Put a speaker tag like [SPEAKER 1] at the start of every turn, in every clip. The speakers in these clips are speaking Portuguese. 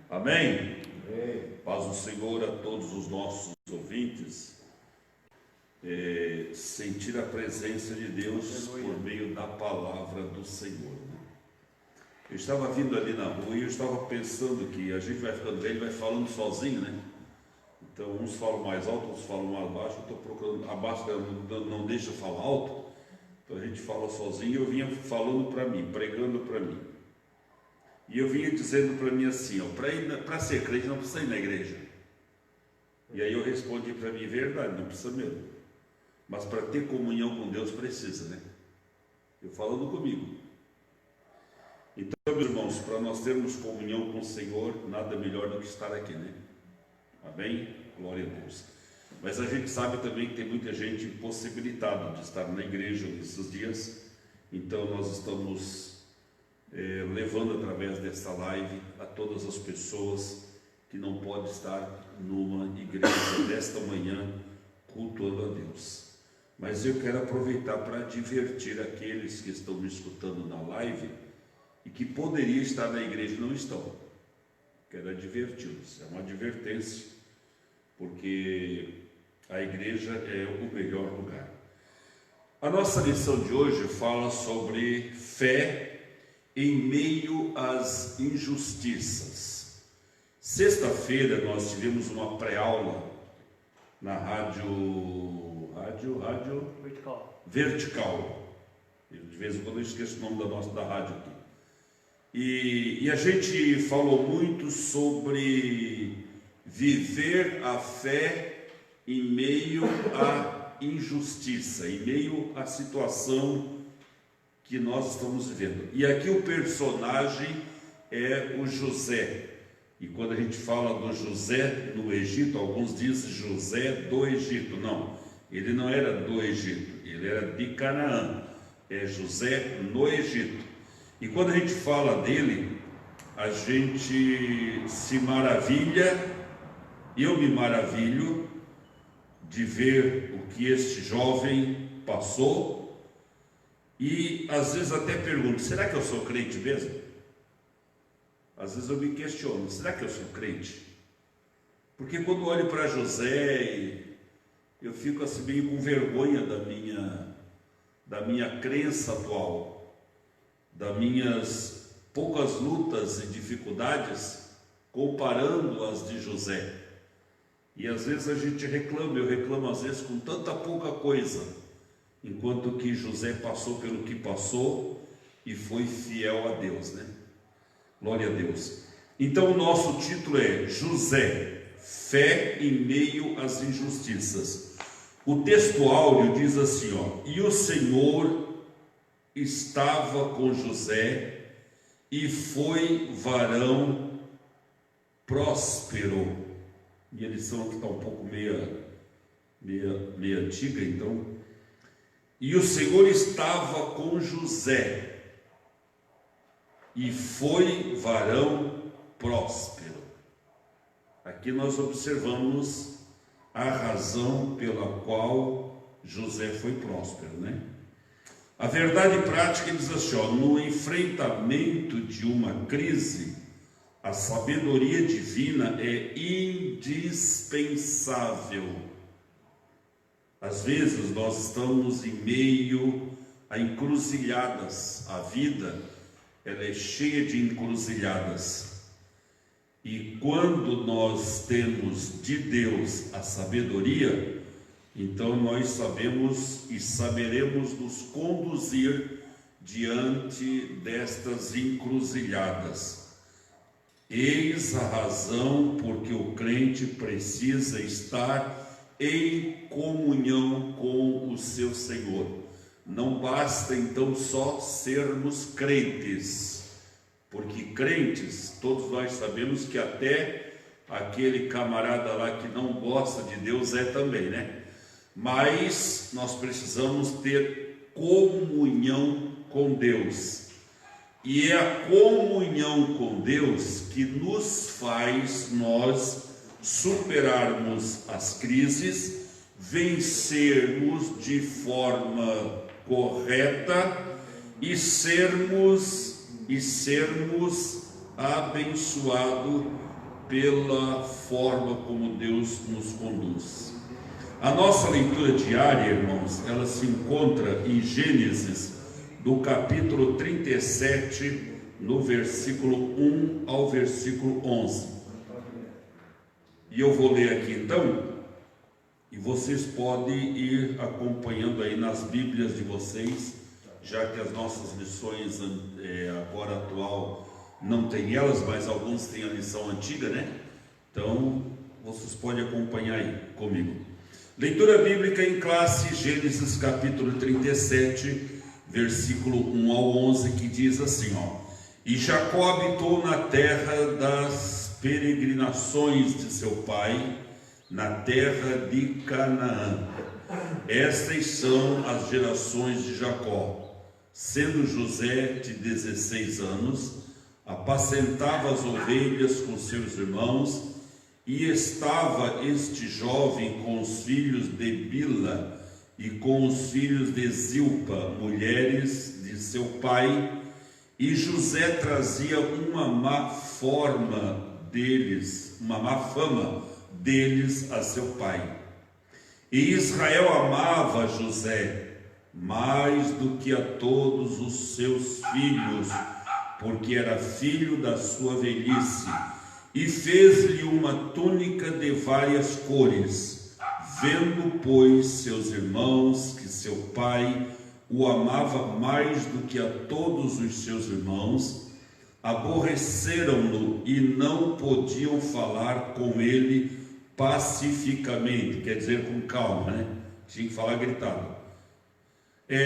[SPEAKER 1] Amém? Paz do Senhor a todos os nossos ouvintes. Sentir a presença de Deus por meio da palavra do Senhor, né? Eu estava vindo ali na rua e eu estava pensando que a gente vai ficando velho e vai falando sozinho, né? Então uns falam mais alto, outros falam mais baixo. Eu estou procurando, abaixo não deixa eu falar alto, então a gente fala sozinho. Eu vinha falando para mim, pregando para mim, e eu vinha dizendo para mim assim, para ser crente não precisa ir na igreja. E aí eu respondi para mim, verdade, não precisa mesmo, mas para ter comunhão com Deus precisa, né? Eu falando comigo. Então, meus irmãos, para nós termos comunhão com o Senhor, nada melhor do que estar aqui, né? Amém? Glória a Deus. Mas a gente sabe também que tem muita gente impossibilitada de estar na igreja nesses dias. Então nós estamos levando através desta live a todas as pessoas que não podem estar numa igreja desta manhã cultuando a Deus. Mas eu quero aproveitar para divertir aqueles que estão me escutando na live e que poderiam estar na igreja e não estão. Quero adverti-los, é uma advertência, porque a igreja é o melhor lugar. A nossa lição de hoje fala sobre fé em meio às injustiças. Sexta-feira nós tivemos uma pré-aula na rádio Vertical. De vez em quando eu esqueço o nome da rádio aqui. E a gente falou muito sobre viver a fé em meio à injustiça, em meio à situação que nós estamos vivendo. E aqui o personagem é o José. E quando a gente fala do José no Egito, alguns dizem José do Egito. Não, ele não era do Egito, ele era de Canaã. É José no Egito. E quando a gente fala dele, a gente se maravilha, eu me maravilho de ver o que este jovem passou, e às vezes até pergunto, será que eu sou crente mesmo? Às vezes eu me questiono, será que eu sou crente? Porque quando olho para José, eu fico assim meio com vergonha da minha crença atual, das minhas poucas lutas e dificuldades, comparando as de José. E às vezes a gente reclama, eu reclamo às vezes com tanta pouca coisa, enquanto que José passou pelo que passou e foi fiel a Deus, né? Glória a Deus. Então o nosso título é José, fé em meio às injustiças. O texto áureo diz assim, e o Senhor estava com José e foi varão próspero. E a lição aqui está um pouco meia antiga, então. E o Senhor estava com José e foi varão próspero. Aqui nós observamos a razão pela qual José foi próspero, né? A verdade prática diz assim, no enfrentamento de uma crise, a sabedoria divina é indispensável. Às vezes nós estamos em meio a encruzilhadas. A vida, ela é cheia de encruzilhadas. E quando nós temos de Deus a sabedoria, então nós sabemos e saberemos nos conduzir diante destas encruzilhadas. Eis a razão porque o crente precisa estar em comunhão com o seu Senhor. Não basta então só sermos crentes, porque crentes, todos nós sabemos que até aquele camarada lá que não gosta de Deus é também, né? Mas nós precisamos ter comunhão com Deus. E é a comunhão com Deus que nos faz nós superarmos as crises, vencermos de forma correta e sermos abençoados pela forma como Deus nos conduz. A nossa leitura diária, irmãos, ela se encontra em Gênesis, do capítulo 37, no versículo 1 ao versículo 11. E eu vou ler aqui então, e vocês podem ir acompanhando aí nas Bíblias de vocês, já que as nossas lições agora atual não tem elas, mas alguns têm a lição antiga, né? Então, vocês podem acompanhar aí comigo. Leitura bíblica em classe, Gênesis capítulo 37, versículo 1 ao 11, que diz assim, E Jacó habitou na terra das peregrinações de seu pai, na terra de Canaã. Estas são as gerações de Jacó. Sendo José de 16 anos, apacentava as ovelhas com seus irmãos, e estava este jovem com os filhos de Bila e com os filhos de Zilpa, mulheres de seu pai, e José trazia uma má fama deles a seu pai. E Israel amava José mais do que a todos os seus filhos, porque era filho da sua velhice, e fez-lhe uma túnica de várias cores. Vendo, pois, seus irmãos que seu pai o amava mais do que a todos os seus irmãos, aborreceram-no e não podiam falar com ele pacificamente, quer dizer, com calma, né? Tinha que falar gritado.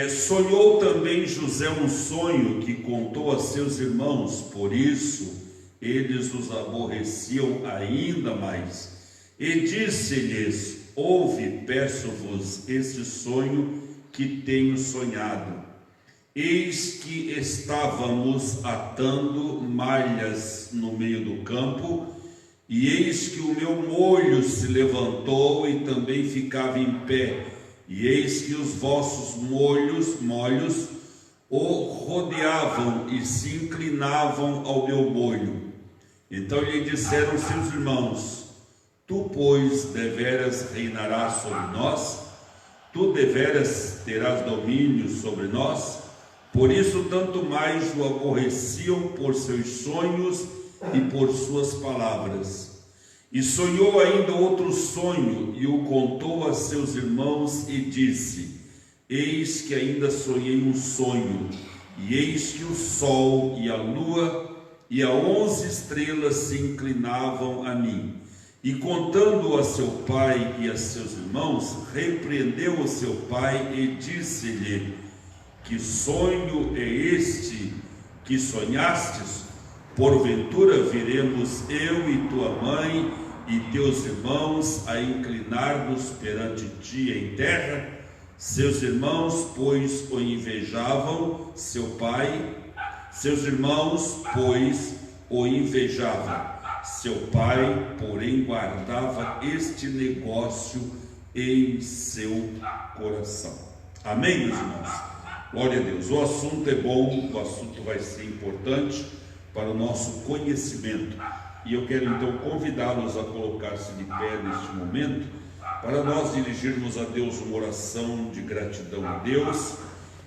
[SPEAKER 1] Sonhou também José um sonho que contou a seus irmãos, por isso eles os aborreciam ainda mais. E disse-lhes: ouve, peço-vos, este sonho que tenho sonhado. Eis que estávamos atando malhas no meio do campo, e eis que o meu molho se levantou e também ficava em pé, e eis que os vossos molhos o rodeavam e se inclinavam ao meu molho. Então lhe disseram seus irmãos: tu, pois, deveras reinarás sobre nós? Tu deveras terás domínio sobre nós? Por isso tanto mais o aborreciam por seus sonhos e por suas palavras. E sonhou ainda outro sonho, e o contou a seus irmãos, e disse: eis que ainda sonhei um sonho, e eis que o sol e a lua e a 11 estrelas se inclinavam a mim. E contando a seu pai e a seus irmãos, repreendeu o seu pai e disse-lhe: que sonho é este que sonhastes? Porventura viremos eu e tua mãe e teus irmãos a inclinar-nos perante ti em terra? Seus irmãos, pois, o invejavam, seu pai. Seus irmãos, pois, o invejavam. Seu pai, porém, guardava este negócio em seu coração. Amém, meus irmãos? Glória a Deus. O assunto é bom, o assunto vai ser importante para o nosso conhecimento. E eu quero então convidá-los a colocar-se de pé neste momento, para nós dirigirmos a Deus uma oração de gratidão a Deus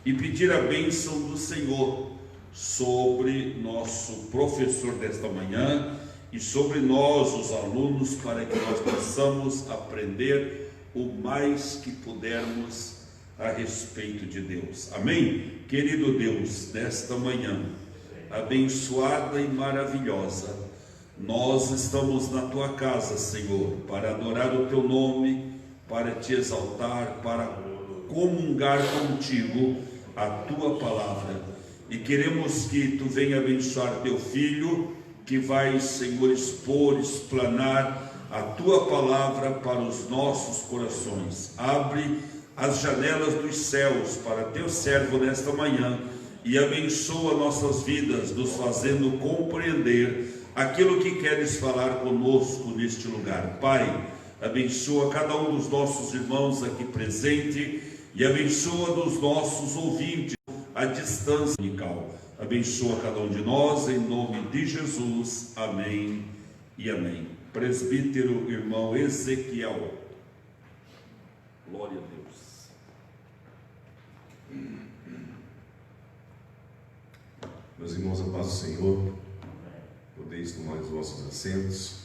[SPEAKER 1] e pedir a bênção do Senhor sobre nosso professor desta manhã e sobre nós, os alunos, para que nós possamos aprender o mais que pudermos a respeito de Deus. Amém? Querido Deus, nesta manhã abençoada e maravilhosa, nós estamos na tua casa, Senhor, para adorar o teu nome, para te exaltar, para comungar contigo a tua palavra. E queremos que tu venha abençoar teu filho, que vai, Senhor, expor, explanar a tua palavra para os nossos corações. Abre as janelas dos céus para teu servo nesta manhã e abençoa nossas vidas, nos fazendo compreender aquilo que queres falar conosco neste lugar. Pai, abençoa cada um dos nossos irmãos aqui presente e abençoa dos nossos ouvintes à distância. Abençoa cada um de nós, em nome de Jesus. Amém e amém. Presbítero irmão Ezequiel. Glória a Deus.
[SPEAKER 2] Meus irmãos, a paz do Senhor. Podeis tomar os vossos assentos.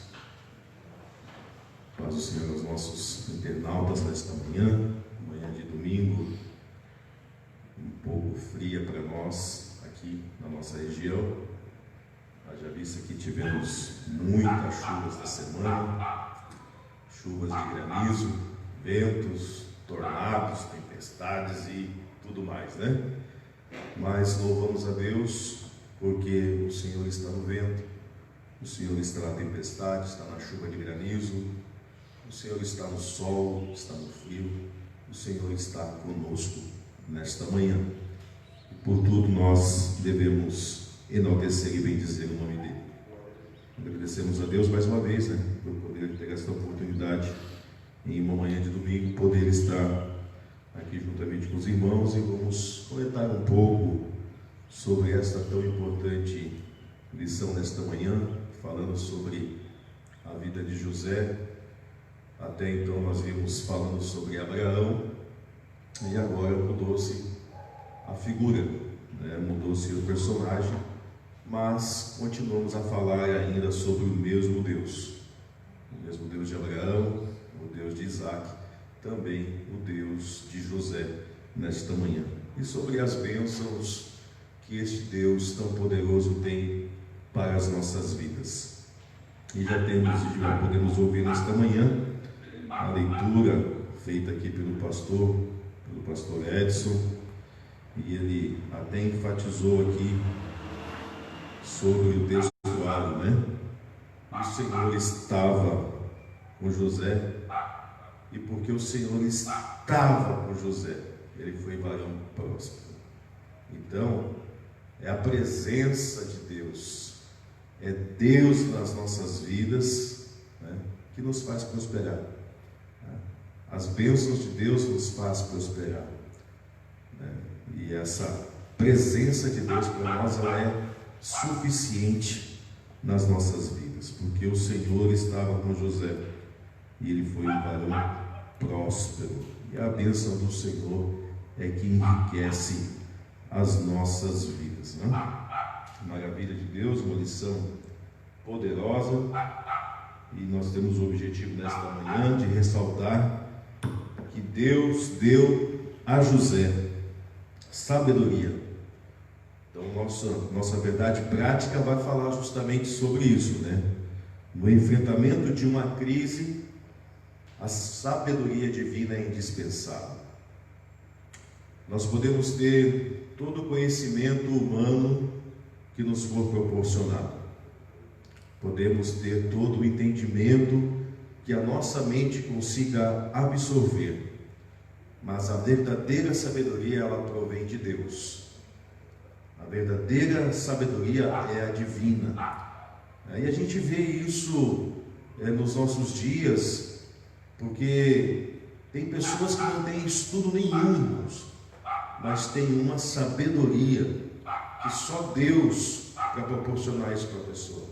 [SPEAKER 2] Paz do Senhor aos nossos internautas nesta manhã de domingo, um pouco fria para nós aqui na nossa região. Haja vista que tivemos muitas chuvas da semana, chuvas de granizo, ventos, tornados, tempestades e tudo mais, né? Mas louvamos a Deus porque o Senhor está no vento, o Senhor está na tempestade, está na chuva de granizo, o Senhor está no sol, está no frio, o Senhor está conosco nesta manhã. E por tudo nós devemos enaltecer e bendizer o nome dele. Agradecemos a Deus mais uma vez, por poder ter esta oportunidade em uma manhã de domingo, poder estar aqui juntamente com os irmãos, e vamos comentar um pouco sobre esta tão importante lição nesta manhã, falando sobre a vida de José. Até então nós vimos falando sobre Abraão, e agora mudou-se a figura, mudou-se o personagem, mas continuamos a falar ainda sobre o mesmo Deus de Abraão, o Deus de Isaac, também o Deus de José nesta manhã, e sobre as bênçãos que este Deus tão poderoso tem para as nossas vidas. E já podemos ouvir nesta manhã a leitura feita aqui pelo pastor Edson, e ele até enfatizou aqui sobre o textuário, O Senhor estava com José, e porque o Senhor estava com José, ele foi varão próspero. Então, é a presença de Deus, é Deus nas nossas vidas, que nos faz prosperar. As bênçãos de Deus nos faz prosperar, e essa presença de Deus para nós, ela é suficiente nas nossas vidas, porque o Senhor estava com José e ele foi um varão próspero, e a bênção do Senhor é que enriquece as nossas vidas, Maravilha de Deus, uma lição poderosa, e nós temos o objetivo nesta manhã de ressaltar que Deus deu a José sabedoria. Então nossa verdade prática vai falar justamente sobre isso, No enfrentamento de uma crise, a sabedoria divina é indispensável. Nós podemos ter todo o conhecimento humano que nos for proporcionado, podemos ter todo o entendimento que a nossa mente consiga absorver, mas a verdadeira sabedoria, ela provém de Deus. A verdadeira sabedoria é a divina, e a gente vê isso nos nossos dias, porque tem pessoas que não têm estudo nenhum, irmãos, mas tem uma sabedoria que só Deus para proporcionar isso para a pessoa.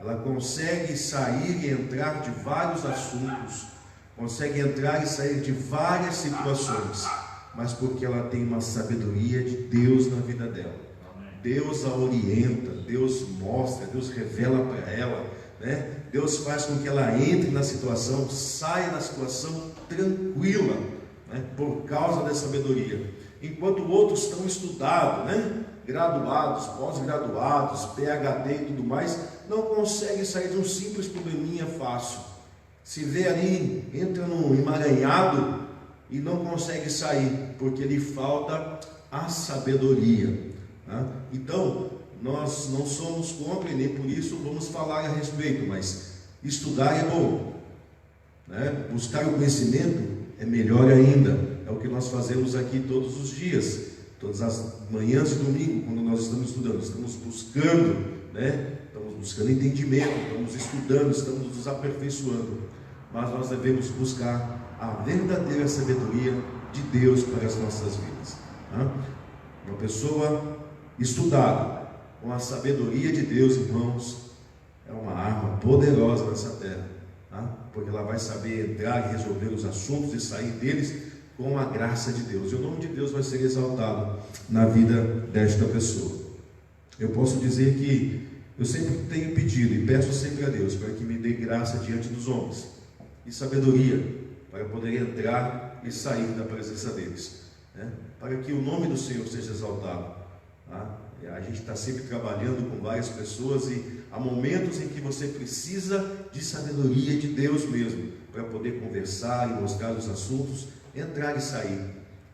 [SPEAKER 2] Ela consegue sair e entrar de vários assuntos, consegue entrar e sair de várias situações, mas porque ela tem uma sabedoria de Deus na vida dela. Deus a orienta, Deus mostra, Deus revela para ela, Deus faz com que ela entre na situação, saia da situação tranquila, por causa dessa sabedoria. Enquanto outros estão estudados, graduados, pós-graduados, PhD e tudo mais, não conseguem sair de um simples probleminha fácil. Se vê ali, entra num emaranhado e não consegue sair, porque lhe falta a sabedoria. Então, nós não somos contra e nem por isso vamos falar a respeito, mas estudar é bom, buscar o conhecimento é melhor ainda. É o que nós fazemos aqui todos os dias, todas as manhãs de domingo, quando nós estamos estudando, estamos buscando, estamos buscando entendimento, estamos estudando, estamos nos aperfeiçoando, mas nós devemos buscar a verdadeira sabedoria de Deus para as nossas vidas. Uma pessoa estudada com a sabedoria de Deus, irmãos, é uma arma poderosa nessa terra, tá? Porque ela vai saber entrar e resolver os assuntos e sair deles com a graça de Deus, e o nome de Deus vai ser exaltado na vida desta pessoa. Eu posso dizer que eu sempre tenho pedido e peço sempre a Deus para que me dê graça diante dos homens e sabedoria para poder entrar e sair da presença deles, né? Para que o nome do Senhor seja exaltado, tá? A gente está sempre trabalhando com várias pessoas e há momentos em que você precisa de sabedoria de Deus mesmo para poder conversar e mostrar os assuntos, entrar e sair,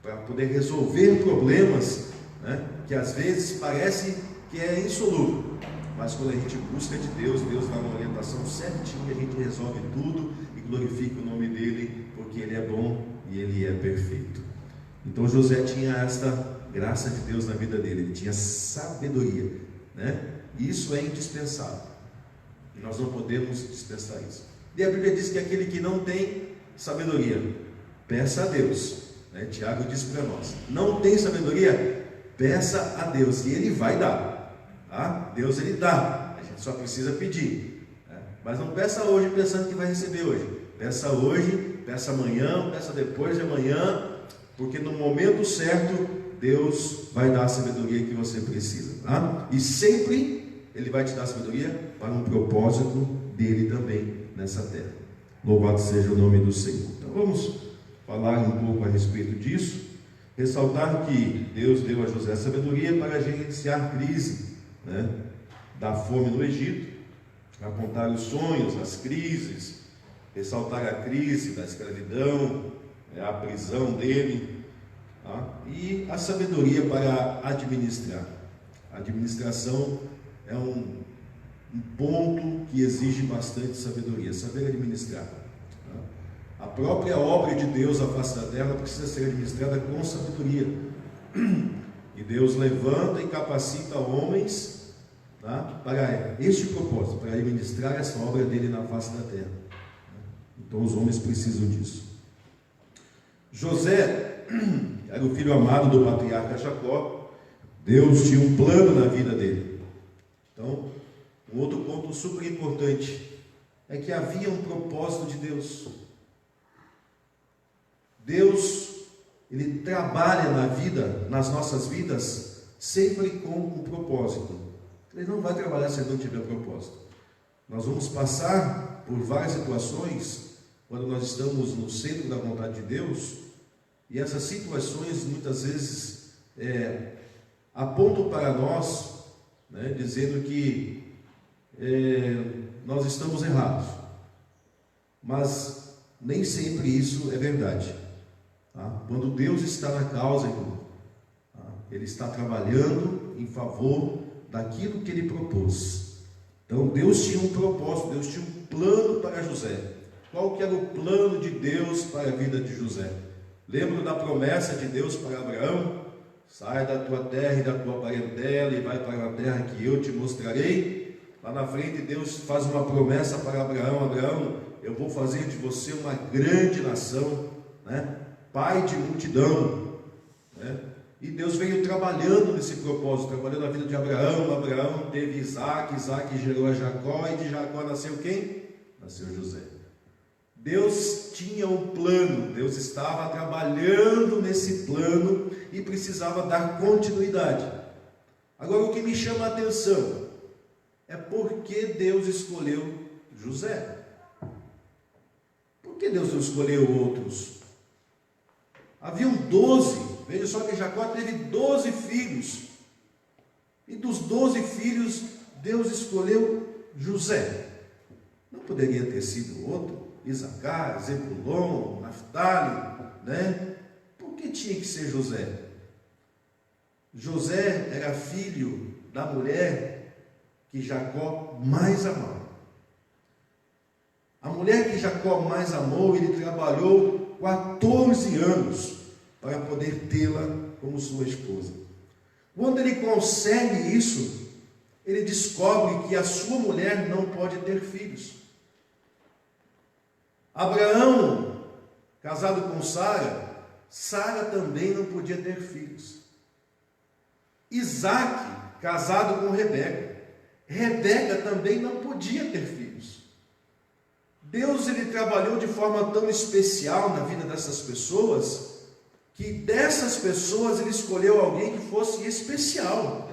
[SPEAKER 2] para poder resolver problemas, né, que às vezes parece que é insolúvel, mas quando a gente busca de Deus, Deus dá uma orientação certinha, a gente resolve tudo e glorifica o nome dele, porque ele é bom e ele é perfeito. Então José tinha esta graça de Deus na vida dele, ele tinha sabedoria, né? E isso é indispensável, e nós não podemos dispensar isso. E a Bíblia diz que aquele que não tem sabedoria, peça a Deus, né? Tiago diz para nós, não tem sabedoria, peça a Deus, e ele vai dar, tá? Deus ele dá, a gente só precisa pedir, né? Mas não peça hoje pensando que vai receber hoje, peça hoje, peça amanhã, peça depois de amanhã, porque no momento certo Deus vai dar a sabedoria que você precisa, tá? E sempre ele vai te dar sabedoria para um propósito dele também nessa terra. Louvado seja o nome do Senhor. Então vamos falar um pouco a respeito disso, ressaltar que Deus deu a José sabedoria para gerenciar a crise, né, da fome no Egito, apontar os sonhos, as crises, ressaltar a crise da escravidão, a prisão dele, tá? E a sabedoria para administrar. A administração é um ponto que exige bastante sabedoria, saber administrar, tá? A própria obra de Deus à face da terra precisa ser administrada com sabedoria, e Deus levanta e capacita homens, tá, para este propósito, para administrar essa obra dele na face da terra. Então os homens precisam disso. José era o filho amado do patriarca Jacó. Deus tinha um plano na vida dele. Então, um outro ponto super importante é que havia um propósito de Deus. Deus, ele trabalha na vida, nas nossas vidas, sempre com um propósito. Ele não vai trabalhar se ele não tiver propósito. Nós vamos passar por várias situações quando nós estamos no centro da vontade de Deus, e essas situações muitas vezes apontam para nós, né, dizendo que nós estamos errados, mas nem sempre isso é verdade, tá? Quando Deus está na causa, tá? Ele está trabalhando em favor daquilo que ele propôs. Então Deus tinha um propósito, Deus tinha um plano para José. Qual que era o plano de Deus para a vida de José? Lembra da promessa de Deus para Abraão? Sai da tua terra e da tua parentela e vai para a terra que eu te mostrarei. Lá na frente Deus faz uma promessa para Abraão: Abraão, eu vou fazer de você uma grande nação, né? Pai de multidão, né? E Deus veio trabalhando nesse propósito, trabalhando a vida de Abraão. Abraão teve Isaac, Isaac gerou a Jacó, e de Jacó nasceu quem? Nasceu José. Deus tinha um plano, Deus estava trabalhando nesse plano e precisava dar continuidade. Agora, o que me chama a atenção é por que Deus escolheu José. Por que Deus não escolheu outros? Haviam 12, veja só que Jacó teve 12 filhos, e dos 12 filhos, Deus escolheu José. Não poderia ter sido outro? Isacar, Zebulon, Naftali, né? Por que tinha que ser José? José era filho da mulher que Jacó mais amava. A mulher que Jacó mais amou, ele trabalhou 14 anos para poder tê-la como sua esposa. Quando ele consegue isso, ele descobre que a sua mulher não pode ter filhos. Abraão, casado com Sara, Sara também não podia ter filhos. Isaac, casado com Rebeca, Rebeca também não podia ter filhos.
[SPEAKER 3] Deus ele trabalhou de forma tão especial na vida dessas pessoas, que dessas pessoas ele escolheu alguém que fosse especial,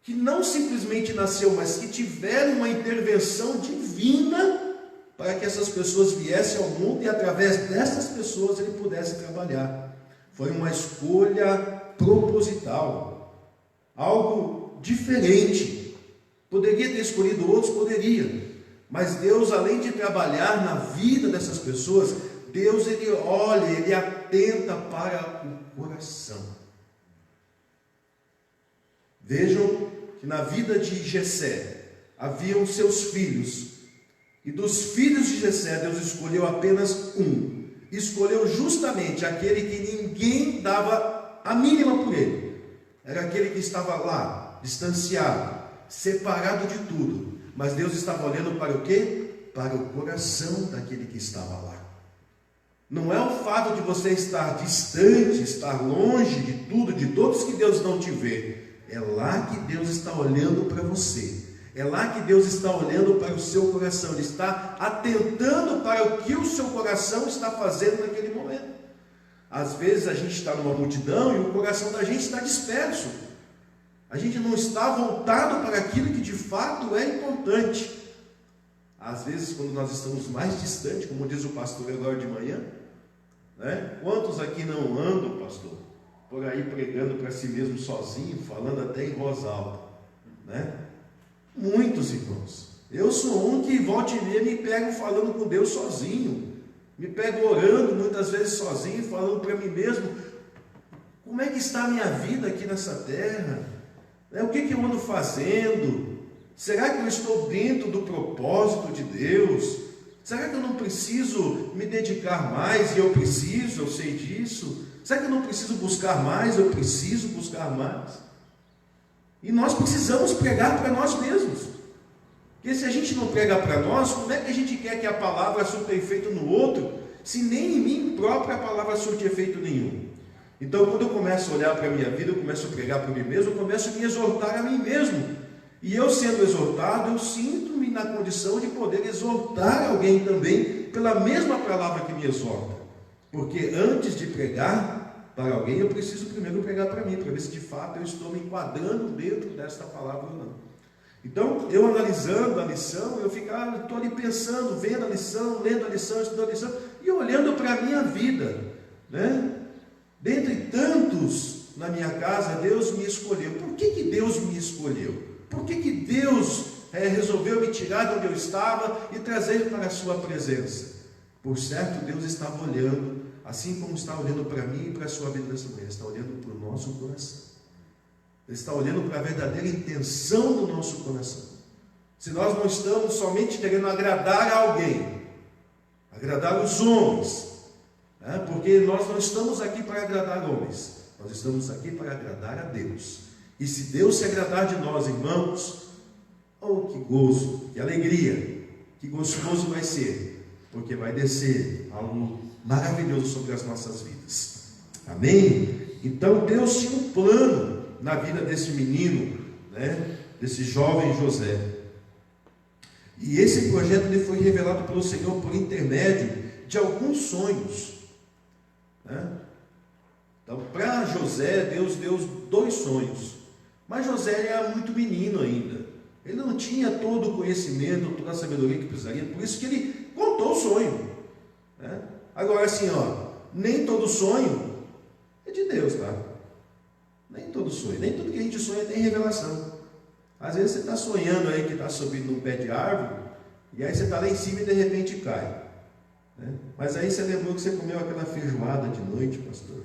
[SPEAKER 3] que não simplesmente nasceu, mas que tiveram uma intervenção divina para que essas pessoas viessem ao mundo e através dessas pessoas ele pudesse trabalhar. Foi uma escolha proposital, algo diferente. Poderia ter escolhido outros, poderia, mas Deus, além de trabalhar na vida dessas pessoas, Deus ele olha, ele atenta para o coração. Vejam que na vida de Jessé haviam seus filhos, e dos filhos de Jessé Deus escolheu apenas um. Escolheu justamente aquele que ninguém dava a mínima por ele. Era aquele que estava lá, distanciado, separado de tudo. Mas Deus estava olhando para o quê? Para o coração daquele que estava lá. Não é o fato de você estar distante, estar longe de tudo, de todos, que Deus não te vê. É lá que Deus está olhando para você. É lá que Deus está olhando para o seu coração. Ele está atentando para o que o seu coração está fazendo naquele momento. Às vezes a gente está numa multidão e o coração da gente está disperso. A gente não está voltado para aquilo que de fato é importante. Às vezes, quando nós estamos mais distantes, como diz o pastor agora de manhã, né? Quantos aqui não andam, pastor, por aí pregando para si mesmo sozinho, falando até em voz alta, né? Muitos irmãos. Eu sou um que volta e meia me pego falando com Deus sozinho, me pego orando muitas vezes sozinho, falando para mim mesmo: como é que está a minha vida aqui nessa terra? O que eu ando fazendo? Será que eu estou dentro do propósito de Deus? Será que eu não preciso me dedicar mais? E eu preciso, eu sei disso. Será que eu não preciso buscar mais? Eu preciso buscar mais. E nós precisamos pregar para nós mesmos. Porque se a gente não prega para nós, como é que a gente quer que a palavra surta efeito no outro, se nem em mim própria a palavra surte efeito nenhum? Então, quando eu começo a olhar para a minha vida, eu começo a pregar para mim mesmo, eu começo a me exortar a mim mesmo. E eu sendo exortado, eu sinto-me na condição de poder exortar alguém também, pela mesma palavra que me exorta. Porque antes de pregar para alguém, eu preciso primeiro pregar para mim, para ver se de fato eu estou me enquadrando dentro desta palavra ou não. Então, eu analisando a lição, eu estou ali pensando, vendo a lição, lendo a lição, estudando a lição, e olhando para a minha vida, né? Dentre tantos na minha casa, Deus me escolheu. Por que Deus me escolheu? Por que Deus resolveu me tirar de onde eu estava e trazer para a sua presença? Por certo, Deus estava olhando, assim como está olhando para mim e para a sua vida nessa manhã, está olhando para o nosso coração. Ele está olhando para a verdadeira intenção do nosso coração. Se nós não estamos somente querendo agradar a alguém, agradar os homens, porque nós não estamos aqui para agradar homens, nós estamos aqui para agradar a Deus. E se Deus se agradar de nós, irmãos, oh, que gozo, que alegria, que gostoso vai ser, porque vai descer algo maravilhoso sobre as nossas vidas. Amém? Então Deus tinha um plano na vida desse menino, né? Desse jovem José. E esse projeto lhe foi revelado pelo Senhor por intermédio de alguns sonhos, né? Então, para José, Deus deu 2 sonhos. Mas José era muito menino ainda. Ele não tinha todo o conhecimento, toda a sabedoria que precisaria. Por isso que ele contou o sonho, né? Agora assim, nem todo sonho é de Deus, tá? Nem todo sonho, nem tudo que a gente sonha tem revelação. Às vezes você está sonhando aí que está subindo num pé de árvore, e aí você está lá em cima e de repente cai, né? Mas aí você lembrou que você comeu aquela feijoada de noite, pastor,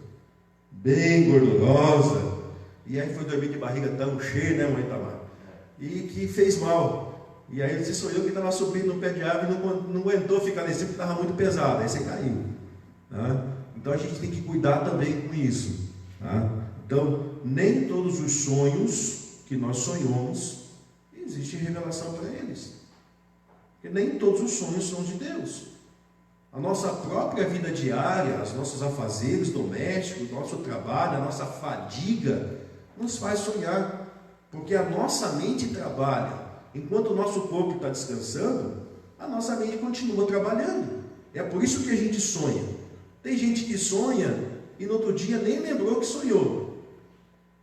[SPEAKER 3] bem gordurosa, e aí foi dormir de barriga tão cheia, né, mãe Tamar? E que fez mal. E aí você sonhou que estava subindo no pé de árvore e não aguentou ficar lá em cima porque estava muito pesado, aí você caiu, tá? Então a gente tem que cuidar também com isso, tá? Então, nem todos os sonhos que nós sonhamos, existe revelação para eles. Porque nem todos os sonhos são de Deus. A nossa própria vida diária, os nossos afazeres domésticos, o nosso trabalho, a nossa fadiga, nos faz sonhar. Porque a nossa mente trabalha. Enquanto o nosso corpo está descansando, a nossa mente continua trabalhando. É por isso que a gente sonha. Tem gente que sonha e no outro dia nem lembrou que sonhou,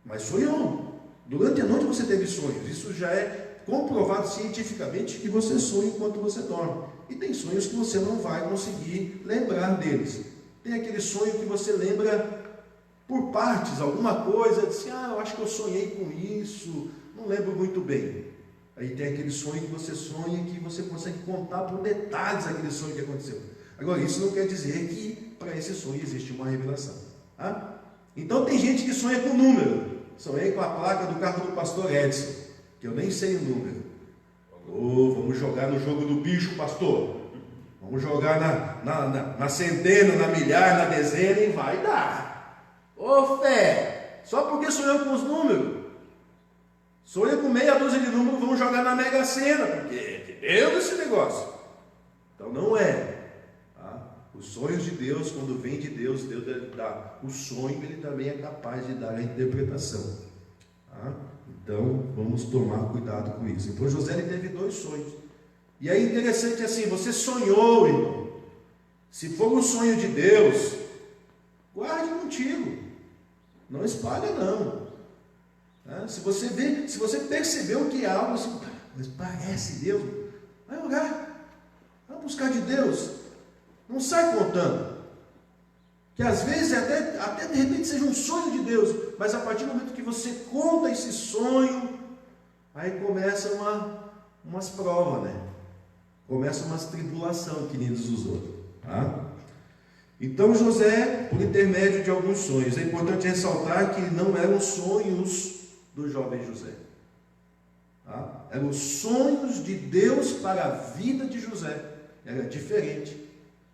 [SPEAKER 3] mas sonhou. Durante a noite você teve sonhos. Isso já é comprovado cientificamente que você sonha enquanto você dorme. E tem sonhos que você não vai conseguir lembrar deles. Tem aquele sonho que você lembra por partes, alguma coisa, assim, eu acho que eu sonhei com isso, não lembro muito bem. Aí tem aquele sonho que você sonha que você consegue contar por detalhes aquele sonho que aconteceu. Agora, isso não quer dizer que para esse sonho existe uma revelação. Tá? Então tem gente que sonha com número. Sonhei com a placa do carro do pastor Edson, que eu nem sei o número. Vamos jogar no jogo do bicho, pastor. Vamos jogar na centena, na milhar, na dezena e vai dar. Ô fé, só porque sonhou com os números. Sonha com meia dúzia de números, vamos jogar na Mega Sena, porque é de Deus esse negócio. Então não é. Tá? Os sonhos de Deus, quando vem de Deus, Deus dá o sonho, ele também é capaz de dar a interpretação. Tá? Então vamos tomar cuidado com isso. Então José ele teve 2 sonhos. E é interessante assim, você sonhou, irmão. Se for um sonho de Deus, guarde contigo. Não espalha não. Se você percebeu que é algo assim, mas parece Deus, vai orar, vai buscar de Deus, não sai contando, que às vezes até de repente seja um sonho de Deus, mas a partir do momento que você conta esse sonho, aí começa umas provas, né? Começa umas tribulação, que nem diz os outros, tá? Então José, por intermédio de alguns sonhos, é importante ressaltar que não eram sonhos do jovem José. Tá? Eram os sonhos de Deus para a vida de José. Era diferente.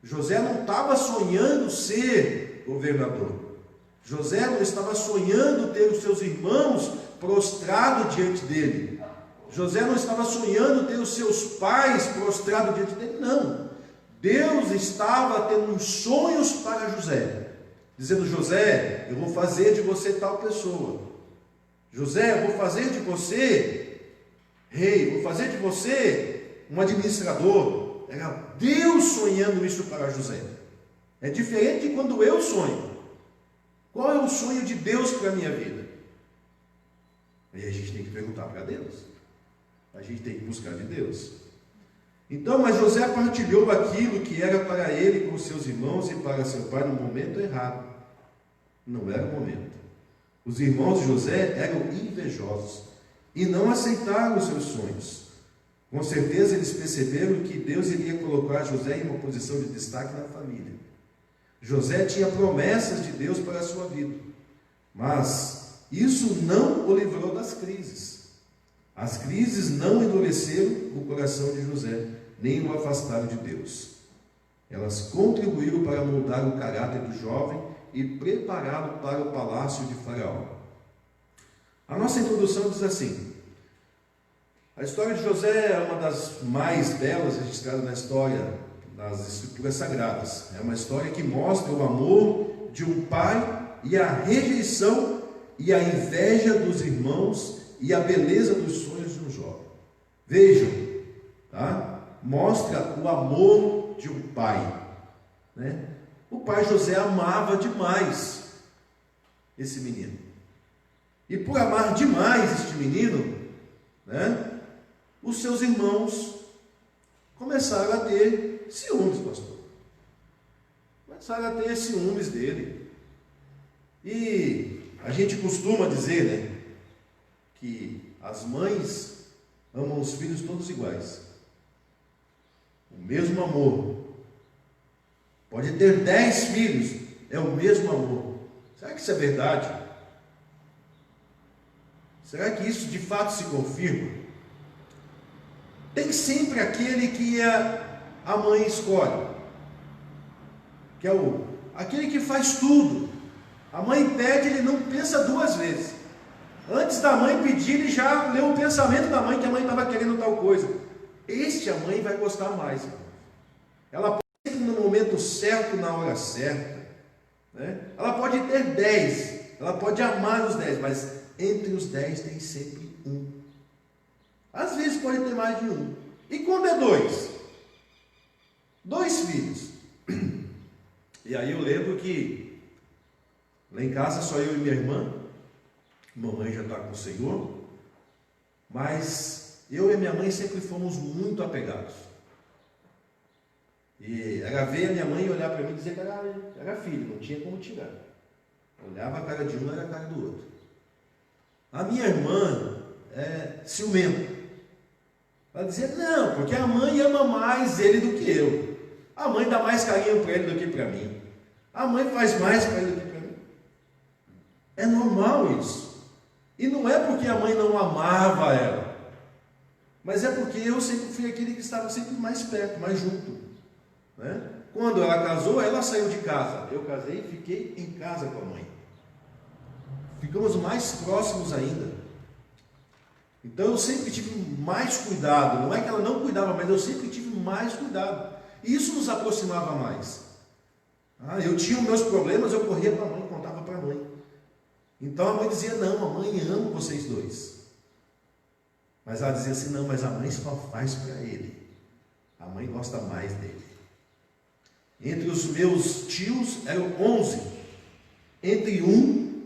[SPEAKER 3] José não estava sonhando ser governador. José não estava sonhando ter os seus irmãos prostrados diante dele. José não estava sonhando ter os seus pais prostrados diante dele. Não. Deus estava tendo uns sonhos para José. Dizendo, José, eu vou fazer de você tal pessoa. José, eu vou fazer de você rei, vou fazer de você um administrador. Era Deus sonhando isso para José. É diferente de quando eu sonho. Qual é o sonho de Deus para a minha vida? Aí a gente tem que perguntar para Deus. A gente tem que buscar de Deus. Então, mas José partilhou aquilo que era para ele com seus irmãos e para seu pai no momento errado. Não era o momento. Os irmãos de José eram invejosos e não aceitaram os seus sonhos. Com certeza eles perceberam que Deus iria colocar José em uma posição de destaque na família. José tinha promessas de Deus para a sua vida, mas isso não o livrou das crises. As crises não endureceram o coração de José, nem o afastaram de Deus. Elas contribuíram para moldar o caráter do jovem e prepará-lo para o palácio de Faraó. A nossa introdução diz assim: a história de José é uma das mais belas registradas na história das Escrituras Sagradas. É uma história que mostra o amor de um pai e a rejeição e a inveja dos irmãos e a beleza dos sonhos de um jovem. Vejam, tá? Mostra o amor de um pai, né? O pai José amava demais esse menino. E por amar demais este menino, né, os seus irmãos começaram a ter ciúmes, pastor. Começaram a ter ciúmes dele. E a gente costuma dizer, né, que as mães amam os filhos todos iguais. O mesmo amor. Pode ter 10 filhos, é o mesmo amor. Será que isso é verdade? Será que isso de fato se confirma? Tem sempre aquele que a mãe escolhe, que é aquele que faz tudo. A mãe pede, ele não pensa 2 vezes. Antes da mãe pedir, ele já leu o pensamento da mãe, que a mãe estava querendo tal coisa. Este a mãe vai gostar mais. Ela pode ser no momento certo, na hora certa, né? Ela pode ter 10, ela pode amar os 10, mas entre os 10 tem sempre um. Às vezes pode ter mais de um. E quando é 2? E aí eu lembro que lá em casa só eu e minha irmã, mamãe já está com o Senhor, mas eu e minha mãe sempre fomos muito apegados. E era ver a minha mãe olhar para mim e dizer que era filho, não tinha como tirar. Olhava a cara de um, era a cara do outro. A minha irmã é ciumenta. Ela dizia, não, porque a mãe ama mais ele do que eu. A mãe dá mais carinho para ele do que para mim. A mãe faz mais para ele do que para mim. É normal isso. E não é porque a mãe não amava ela, mas é porque eu sempre fui aquele que estava sempre mais perto, mais junto, né? Quando ela casou, ela saiu de casa. Eu casei e fiquei em casa com a mãe. Ficamos mais próximos ainda. Então eu sempre tive mais cuidado. Não é que ela não cuidava, mas eu sempre tive mais cuidado. E isso nos aproximava mais. Eu tinha os meus problemas, eu corria para a mãe, contava para a mãe. Então a mãe dizia, não, a mãe ama vocês dois. Mas ela dizia assim, não, mas a mãe só faz para ele. A mãe gosta mais dele. Entre os meus tios eram 11.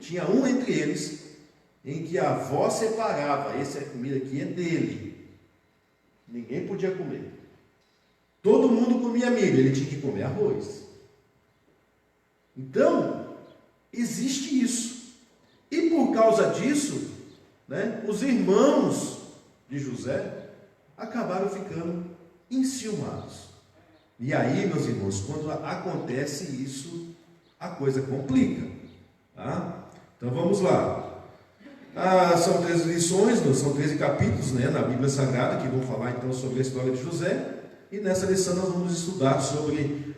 [SPEAKER 3] Tinha um entre eles, em que a avó separava, essa comida aqui é dele. Ninguém podia comer. Todo mundo comia milho, ele tinha que comer arroz. Então, existe isso. E por causa disso, né, os irmãos de José acabaram ficando enciumados. E aí, meus irmãos, quando acontece isso, a coisa complica. Tá? Então vamos lá. São 13 lições, são 13 capítulos, né, na Bíblia Sagrada, que vão falar então sobre a história de José. E nessa lição nós vamos estudar sobre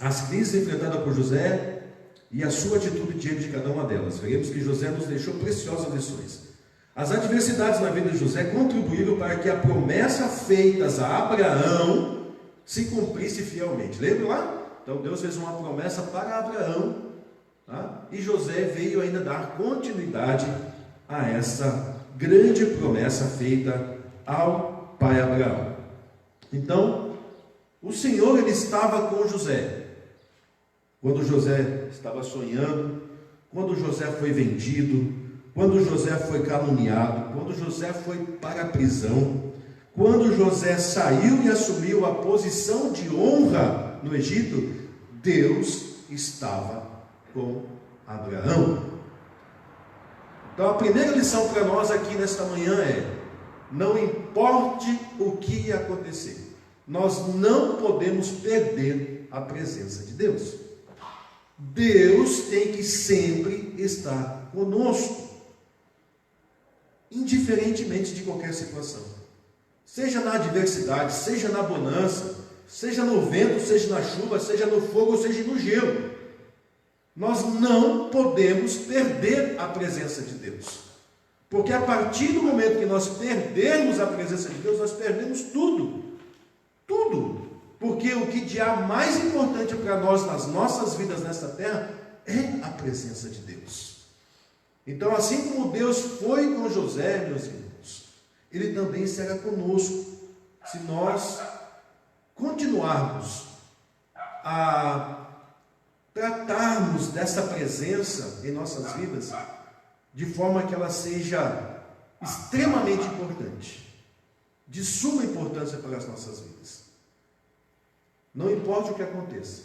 [SPEAKER 3] as crises enfrentadas por José e a sua atitude diante de cada uma delas. Veremos que José nos deixou preciosas lições. As adversidades na vida de José contribuíram para que a promessa feita a Abraão se cumprisse fielmente. Lembra lá? Então Deus fez uma promessa para Abraão, tá? E José veio ainda dar continuidade a essa grande promessa feita ao pai Abraão. Então, o Senhor ele estava com José. Quando José estava sonhando, quando José foi vendido, quando José foi caluniado, quando José foi para a prisão, quando José saiu e assumiu a posição de honra no Egito, Deus estava com Abraão. Então a primeira lição para nós aqui nesta manhã é: não importe o que acontecer, nós não podemos perder a presença de Deus. Deus tem que sempre estar conosco, indiferentemente de qualquer situação, seja na adversidade, seja na bonança, seja no vento, seja na chuva, seja no fogo, seja no gelo. Nós não podemos perder a presença de Deus, porque a partir do momento que nós perdermos a presença de Deus, nós perdemos tudo, porque o que há mais importante para nós nas nossas vidas nesta terra é a presença de Deus. Então, assim como Deus foi com José, meus irmãos, Ele também será conosco, se nós continuarmos a tratarmos dessa presença em nossas vidas de forma que ela seja extremamente importante, de suma importância para as nossas vidas. Não importa o que aconteça,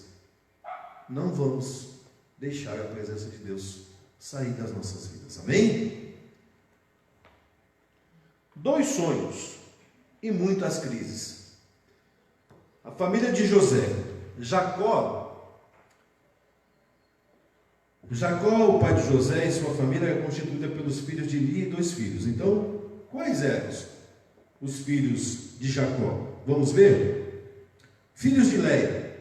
[SPEAKER 3] não vamos deixar a presença de Deus sair das nossas vidas. Amém? 2 sonhos e muitas crises. A família de José, Jacó, o pai de José e sua família era constituída pelos filhos de Lia e 2 filhos. Então, quais eram os filhos de Jacó? Vamos ver? Filhos de Leia: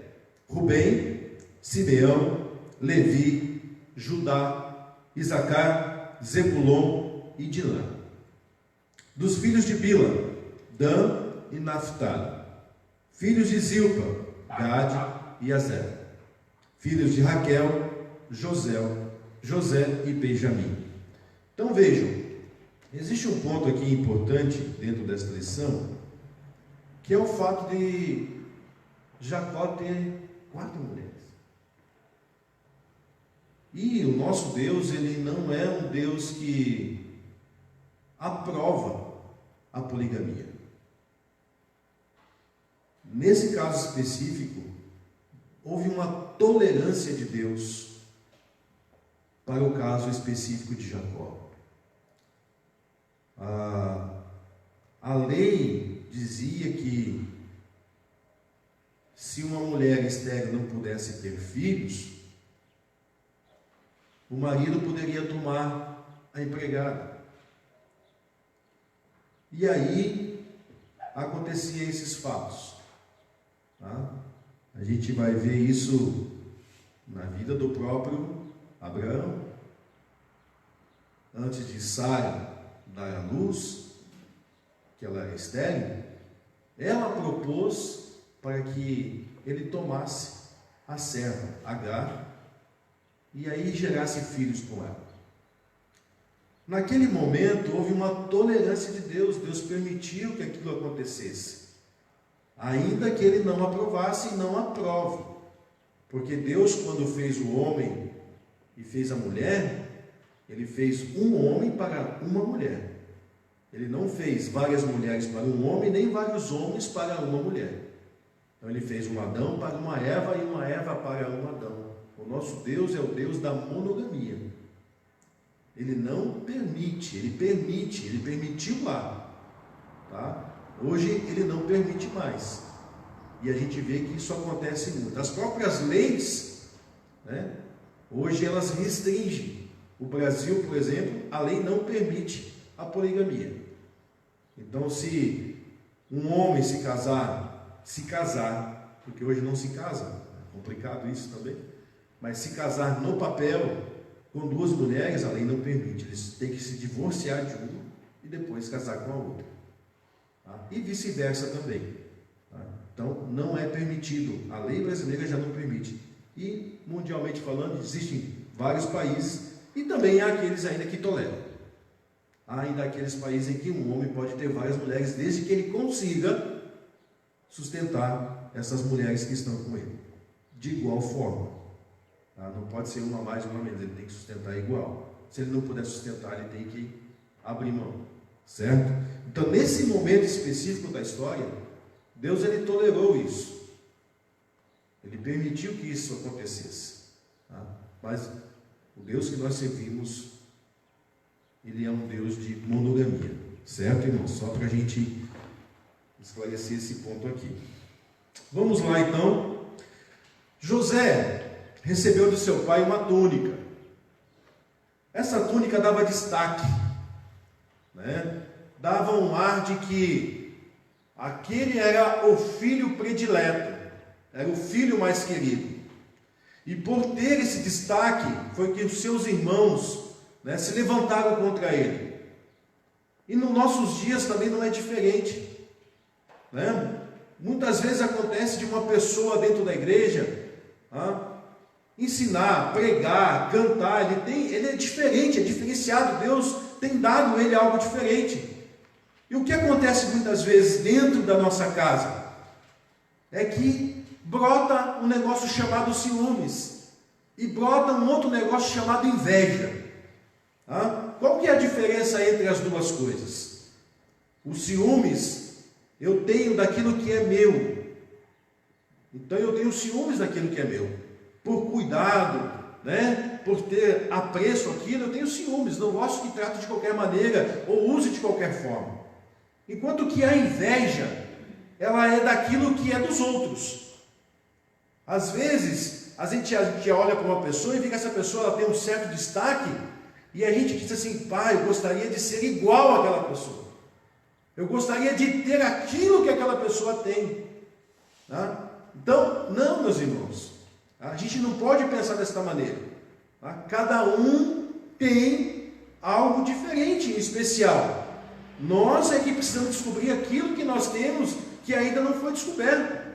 [SPEAKER 3] Rubem, Simeão, Levi, Judá, Isacar, Zebulon e Dilã. Dos filhos de Bila: Dan e Naphtali. Filhos de Zilpa: Gade e Azer. Filhos de Raquel: José e Benjamim. Então vejam, existe um ponto aqui importante dentro desta lição, que é o fato de Jacó ter 4 mulheres. E o nosso Deus, ele não é um Deus que aprova a poligamia. Nesse caso específico, houve uma tolerância de Deus para o caso específico de Jacó. A lei dizia que se uma mulher estéril não pudesse ter filhos, o marido poderia tomar a empregada. E aí acontecia esses fatos. Tá? A gente vai ver isso na vida do próprio Abraão. Antes de Sara dar à luz, que ela era estéril, ela propôs para que ele tomasse a serva Agar e aí gerasse filhos com ela. Naquele momento houve uma tolerância de Deus. Deus permitiu que aquilo acontecesse, ainda que ele não aprovasse e não aprove, porque Deus, quando fez o homem e fez a mulher, ele fez um homem para uma mulher. Ele não fez várias mulheres para um homem, nem vários homens para uma mulher. Então ele fez um Adão para uma Eva e uma Eva para um Adão. O nosso Deus é o Deus da monogamia. Ele não permite, ele permitiu lá, tá? Hoje ele não permite mais. E a gente vê que isso acontece muito. As próprias leis, né, hoje elas restringem. O Brasil, por exemplo, a lei não permite a poligamia. Então, se um homem se casar, porque hoje não se casa, é complicado isso também, mas se casar no papel com 2 mulheres, a lei não permite. Eles têm que se divorciar de uma e depois casar com a outra. Tá? E vice-versa também. Tá? Então, não é permitido. A lei brasileira já não permite. E, mundialmente falando, existem vários países e também há aqueles ainda que toleram. Há ainda aqueles países em que um homem pode ter várias mulheres, desde que ele consiga sustentar essas mulheres que estão com ele, de igual forma. Tá? Não pode ser uma mais ou uma menos, ele tem que sustentar igual. Se ele não puder sustentar, ele tem que abrir mão, certo? Então, nesse momento específico da história, Deus ele tolerou isso. Ele permitiu que isso acontecesse. Tá? Mas o Deus que nós servimos, ele é um Deus de monogamia, certo, irmãos? Só para a gente esclarecer esse ponto aqui. Vamos lá, então. José recebeu de seu pai uma túnica. Essa túnica dava destaque, né? Dava um ar de que aquele era o filho predileto, era o filho mais querido. E por ter esse destaque, foi que os seus irmãos, né, se levantaram contra ele. E nos nossos dias também não é diferente, né? Muitas vezes acontece de uma pessoa dentro da igreja ensinar, pregar, cantar, ele é diferente, é diferenciado. Deus tem dado ele algo diferente. E o que acontece muitas vezes dentro da nossa casa é que brota um negócio chamado ciúmes e brota um outro negócio chamado inveja. Qual que é a diferença entre as duas coisas? O ciúmes, eu tenho daquilo que é meu. Então eu tenho ciúmes daquilo que é meu. Por cuidado, né? Por ter apreço àquilo, eu tenho ciúmes. Não gosto que trate de qualquer maneira ou use de qualquer forma. Enquanto que a inveja, ela é daquilo que é dos outros. Às vezes, a gente olha para uma pessoa e vê que essa pessoa ela tem um certo destaque, e a gente diz assim: pai, eu gostaria de ser igual àquela pessoa. Eu gostaria de ter aquilo que aquela pessoa tem. Tá? Então, não, meus irmãos. A gente não pode pensar desta maneira. Tá? Cada um tem algo diferente, em especial. Nós é que precisamos descobrir aquilo que nós temos que ainda não foi descoberto.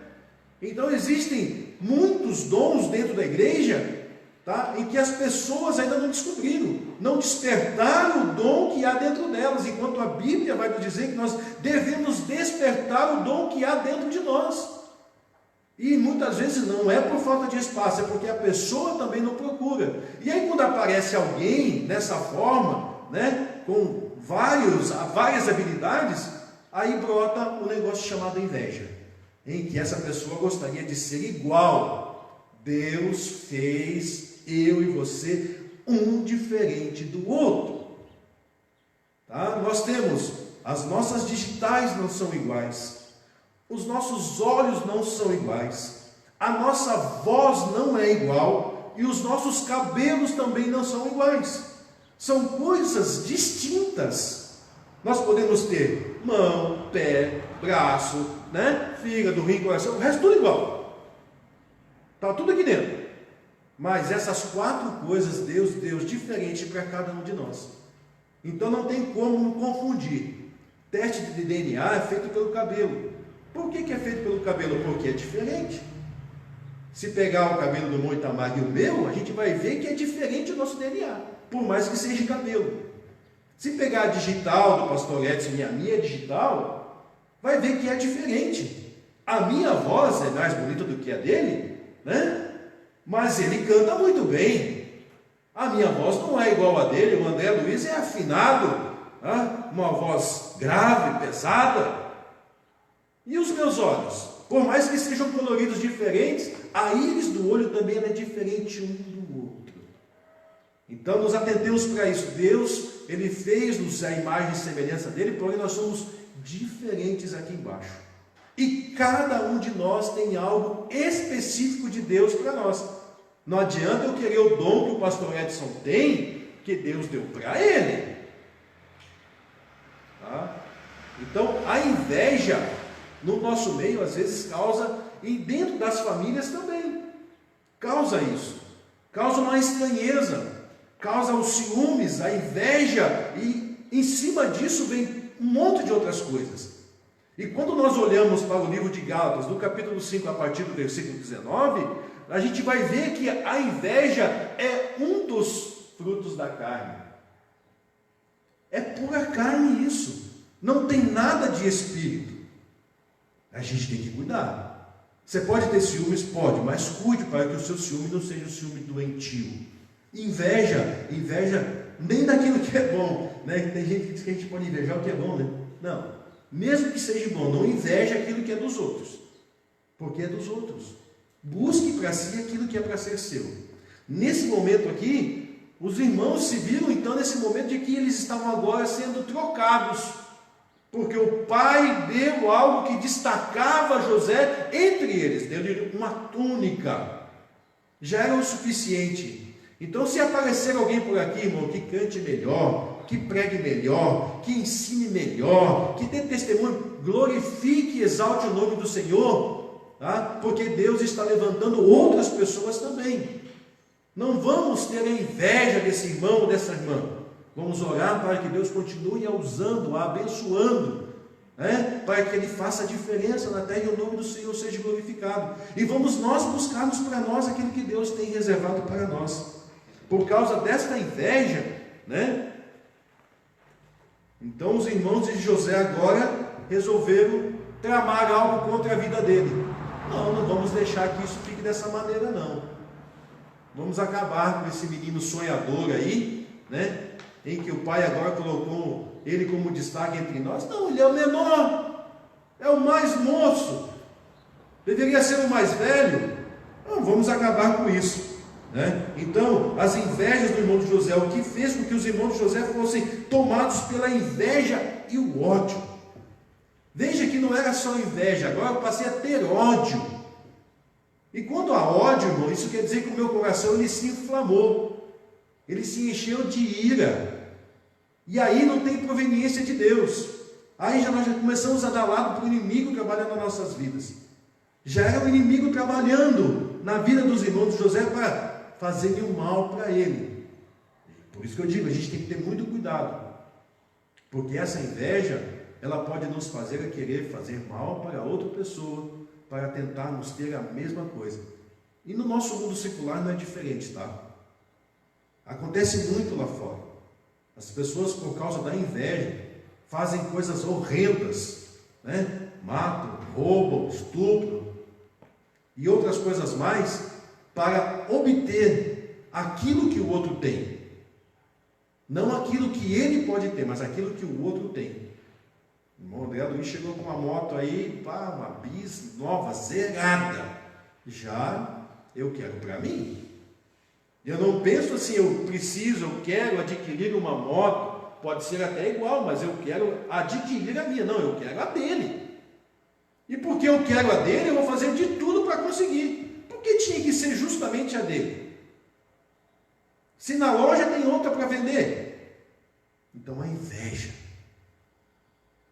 [SPEAKER 3] Então existem muitos dons dentro da igreja, tá? Em que as pessoas ainda não descobriram, não despertaram o dom que há dentro delas, enquanto a Bíblia vai nos dizer que nós devemos despertar o dom que há dentro de nós. E muitas vezes não é por falta de espaço, é porque a pessoa também não procura. E aí quando aparece alguém dessa forma, né, com várias habilidades, aí brota um negócio chamado inveja, em que essa pessoa gostaria de ser igual. Deus fez eu e você um diferente do outro. Tá? Nós temos, as nossas digitais não são iguais, os nossos olhos não são iguais, a nossa voz não é igual e os nossos cabelos também não são iguais. São coisas distintas. Nós podemos ter mão, pé, braço, né? Fígado, rim, coração, o resto tudo igual. Está tudo aqui dentro. Mas essas 4 coisas Deus deu diferente para cada um de nós. Então não tem como confundir. Teste de DNA é feito pelo cabelo. Por que é feito pelo cabelo? Porque é diferente. Se pegar o cabelo do Moitamar e o meu, a gente vai ver que é diferente do nosso DNA, por mais que seja cabelo. Se pegar a digital do pastor Edson e a minha digital, vai ver que é diferente. A minha voz é mais bonita do que a dele, né? Mas ele canta muito bem. A minha voz não é igual a dele, o André Luiz é afinado, né? Uma voz grave, pesada. E os meus olhos? Por mais que sejam coloridos diferentes, a íris do olho também é diferente um do outro. Então nos atentemos para isso. Deus, Ele fez-nos a imagem e semelhança dele, porém nós somos diferentes aqui embaixo. E cada um de nós tem algo específico de Deus para nós. Não adianta eu querer o dom que o pastor Edson tem, que Deus deu para ele. Tá? Então a inveja no nosso meio às vezes causa, e dentro das famílias também, causa isso, causa uma estranheza, causa os ciúmes, a inveja, e em cima disso vem um monte de outras coisas. E quando nós olhamos para o livro de Gálatas, no capítulo 5, a partir do versículo 19, a gente vai ver que a inveja é um dos frutos da carne. É pura carne isso, não tem nada de espírito. A gente tem que cuidar. Você pode ter ciúmes? Pode, mas cuide para que o seu ciúme não seja um ciúme doentio. Inveja nem daquilo que é bom, né? Tem gente que diz que a gente pode invejar o que é bom, né? Não, mesmo que seja bom, não inveja aquilo que é dos outros, porque é dos outros. Busque para si aquilo que é para ser seu. Nesse momento aqui, os irmãos se viram então nesse momento de que eles estavam agora sendo trocados, porque o pai deu algo que destacava José entre eles, deu-lhe uma túnica, já era o suficiente. Então, se aparecer alguém por aqui, irmão, que cante melhor, que pregue melhor, que ensine melhor, que dê testemunho, glorifique e exalte o nome do Senhor, tá? Porque Deus está levantando outras pessoas também. Não vamos ter a inveja desse irmão ou dessa irmã. Vamos orar para que Deus continue a usando, a abençoando, né? Para que Ele faça a diferença na terra e o nome do Senhor seja glorificado. E vamos nós buscarmos para nós aquilo que Deus tem reservado para nós. Por causa desta inveja, né? Então os irmãos de José agora resolveram tramar algo contra a vida dele. Não vamos deixar que isso fique dessa maneira, não. Vamos acabar com esse menino sonhador aí, né? Em que o pai agora colocou ele como destaque entre nós. Não, ele é o menor, é o mais moço, deveria ser o mais velho. Não, vamos acabar com isso, né? Então, as invejas do irmão de José, o que fez com que os irmãos de José fossem tomados pela inveja e o ódio. Veja que não era só inveja, agora eu passei a ter ódio. E quando há ódio, irmão, isso quer dizer que o meu coração ele se inflamou, ele se encheu de ira. E aí não tem proveniência de Deus. Aí nós já começamos a dar lado para o inimigo trabalhando nas nossas vidas. Já era o inimigo trabalhando na vida dos irmãos de José para fazerem o mal para ele. Por isso que eu digo, a gente tem que ter muito cuidado, porque essa inveja, ela pode nos fazer a querer fazer mal para outra pessoa, para tentarmos ter a mesma coisa. E no nosso mundo secular não é diferente, tá? Acontece muito lá fora. As pessoas, por causa da inveja, fazem coisas horrendas, né? Matam, roubam, estupram. e outras coisas mais para obter aquilo que o outro tem. Não aquilo que ele pode ter, mas aquilo que o outro tem. O irmão André Luiz chegou com uma moto aí, pá, uma bis nova, zerada. Já eu quero para mim. Eu não penso assim, eu quero adquirir uma moto, pode ser até igual, mas eu quero adquirir a minha. Não, eu quero a dele. E porque eu quero a dele, eu vou fazer de tudo para conseguir. Por que tinha que ser justamente a dele? Se na loja tem outra para vender. Então a inveja.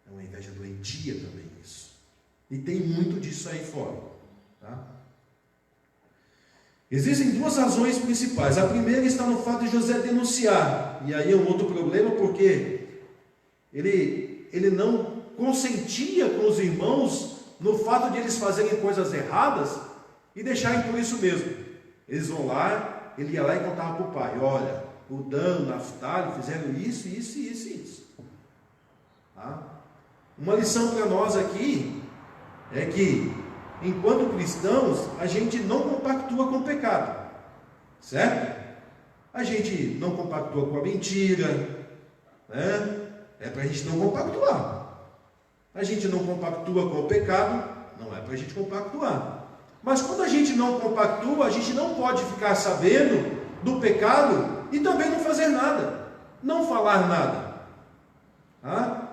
[SPEAKER 3] É uma inveja doentia também isso. E tem muito disso aí fora. Tá? Existem duas razões principais. A primeira está no fato de José denunciar. E aí é um outro problema, porque ele não consentia com os irmãos no fato de eles fazerem coisas erradas e deixarem por isso mesmo. Eles vão lá, ele ia lá e contava para o pai: olha, o Dan, o Naftali fizeram isso, isso, isso e isso. Tá? Uma lição para nós aqui é que, enquanto cristãos, a gente não compactua com o pecado, certo? A gente não compactua com a mentira, né? É para a gente não compactuar. A gente não compactua com o pecado, não é para a gente compactuar. Mas quando a gente não compactua, a gente não pode ficar sabendo do pecado e também não fazer nada, não falar nada. Tá?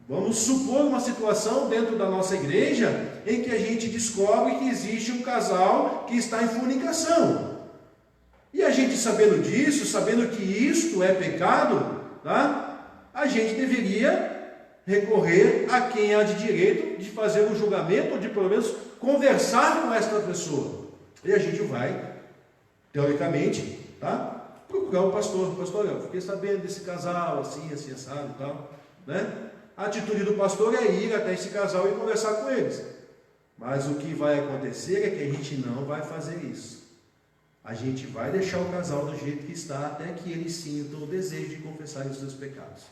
[SPEAKER 3] Vamos supor uma situação dentro da nossa igreja em que a gente descobre que existe um casal que está em fornicação. E a gente sabendo disso, sabendo que isto é pecado, tá? A gente deveria recorrer a quem há de direito de fazer o julgamento, ou de pelo menos conversar com esta pessoa. E a gente vai, teoricamente, tá? Procurar o pastor. Pastor, eu fiquei sabendo desse casal, assim, assim, assado e tal, né? A atitude do pastor é ir até esse casal e conversar com eles. Mas o que vai acontecer é que a gente não vai fazer isso. A gente vai deixar o casal do jeito que está até que eles sintam o desejo de confessar os seus pecados.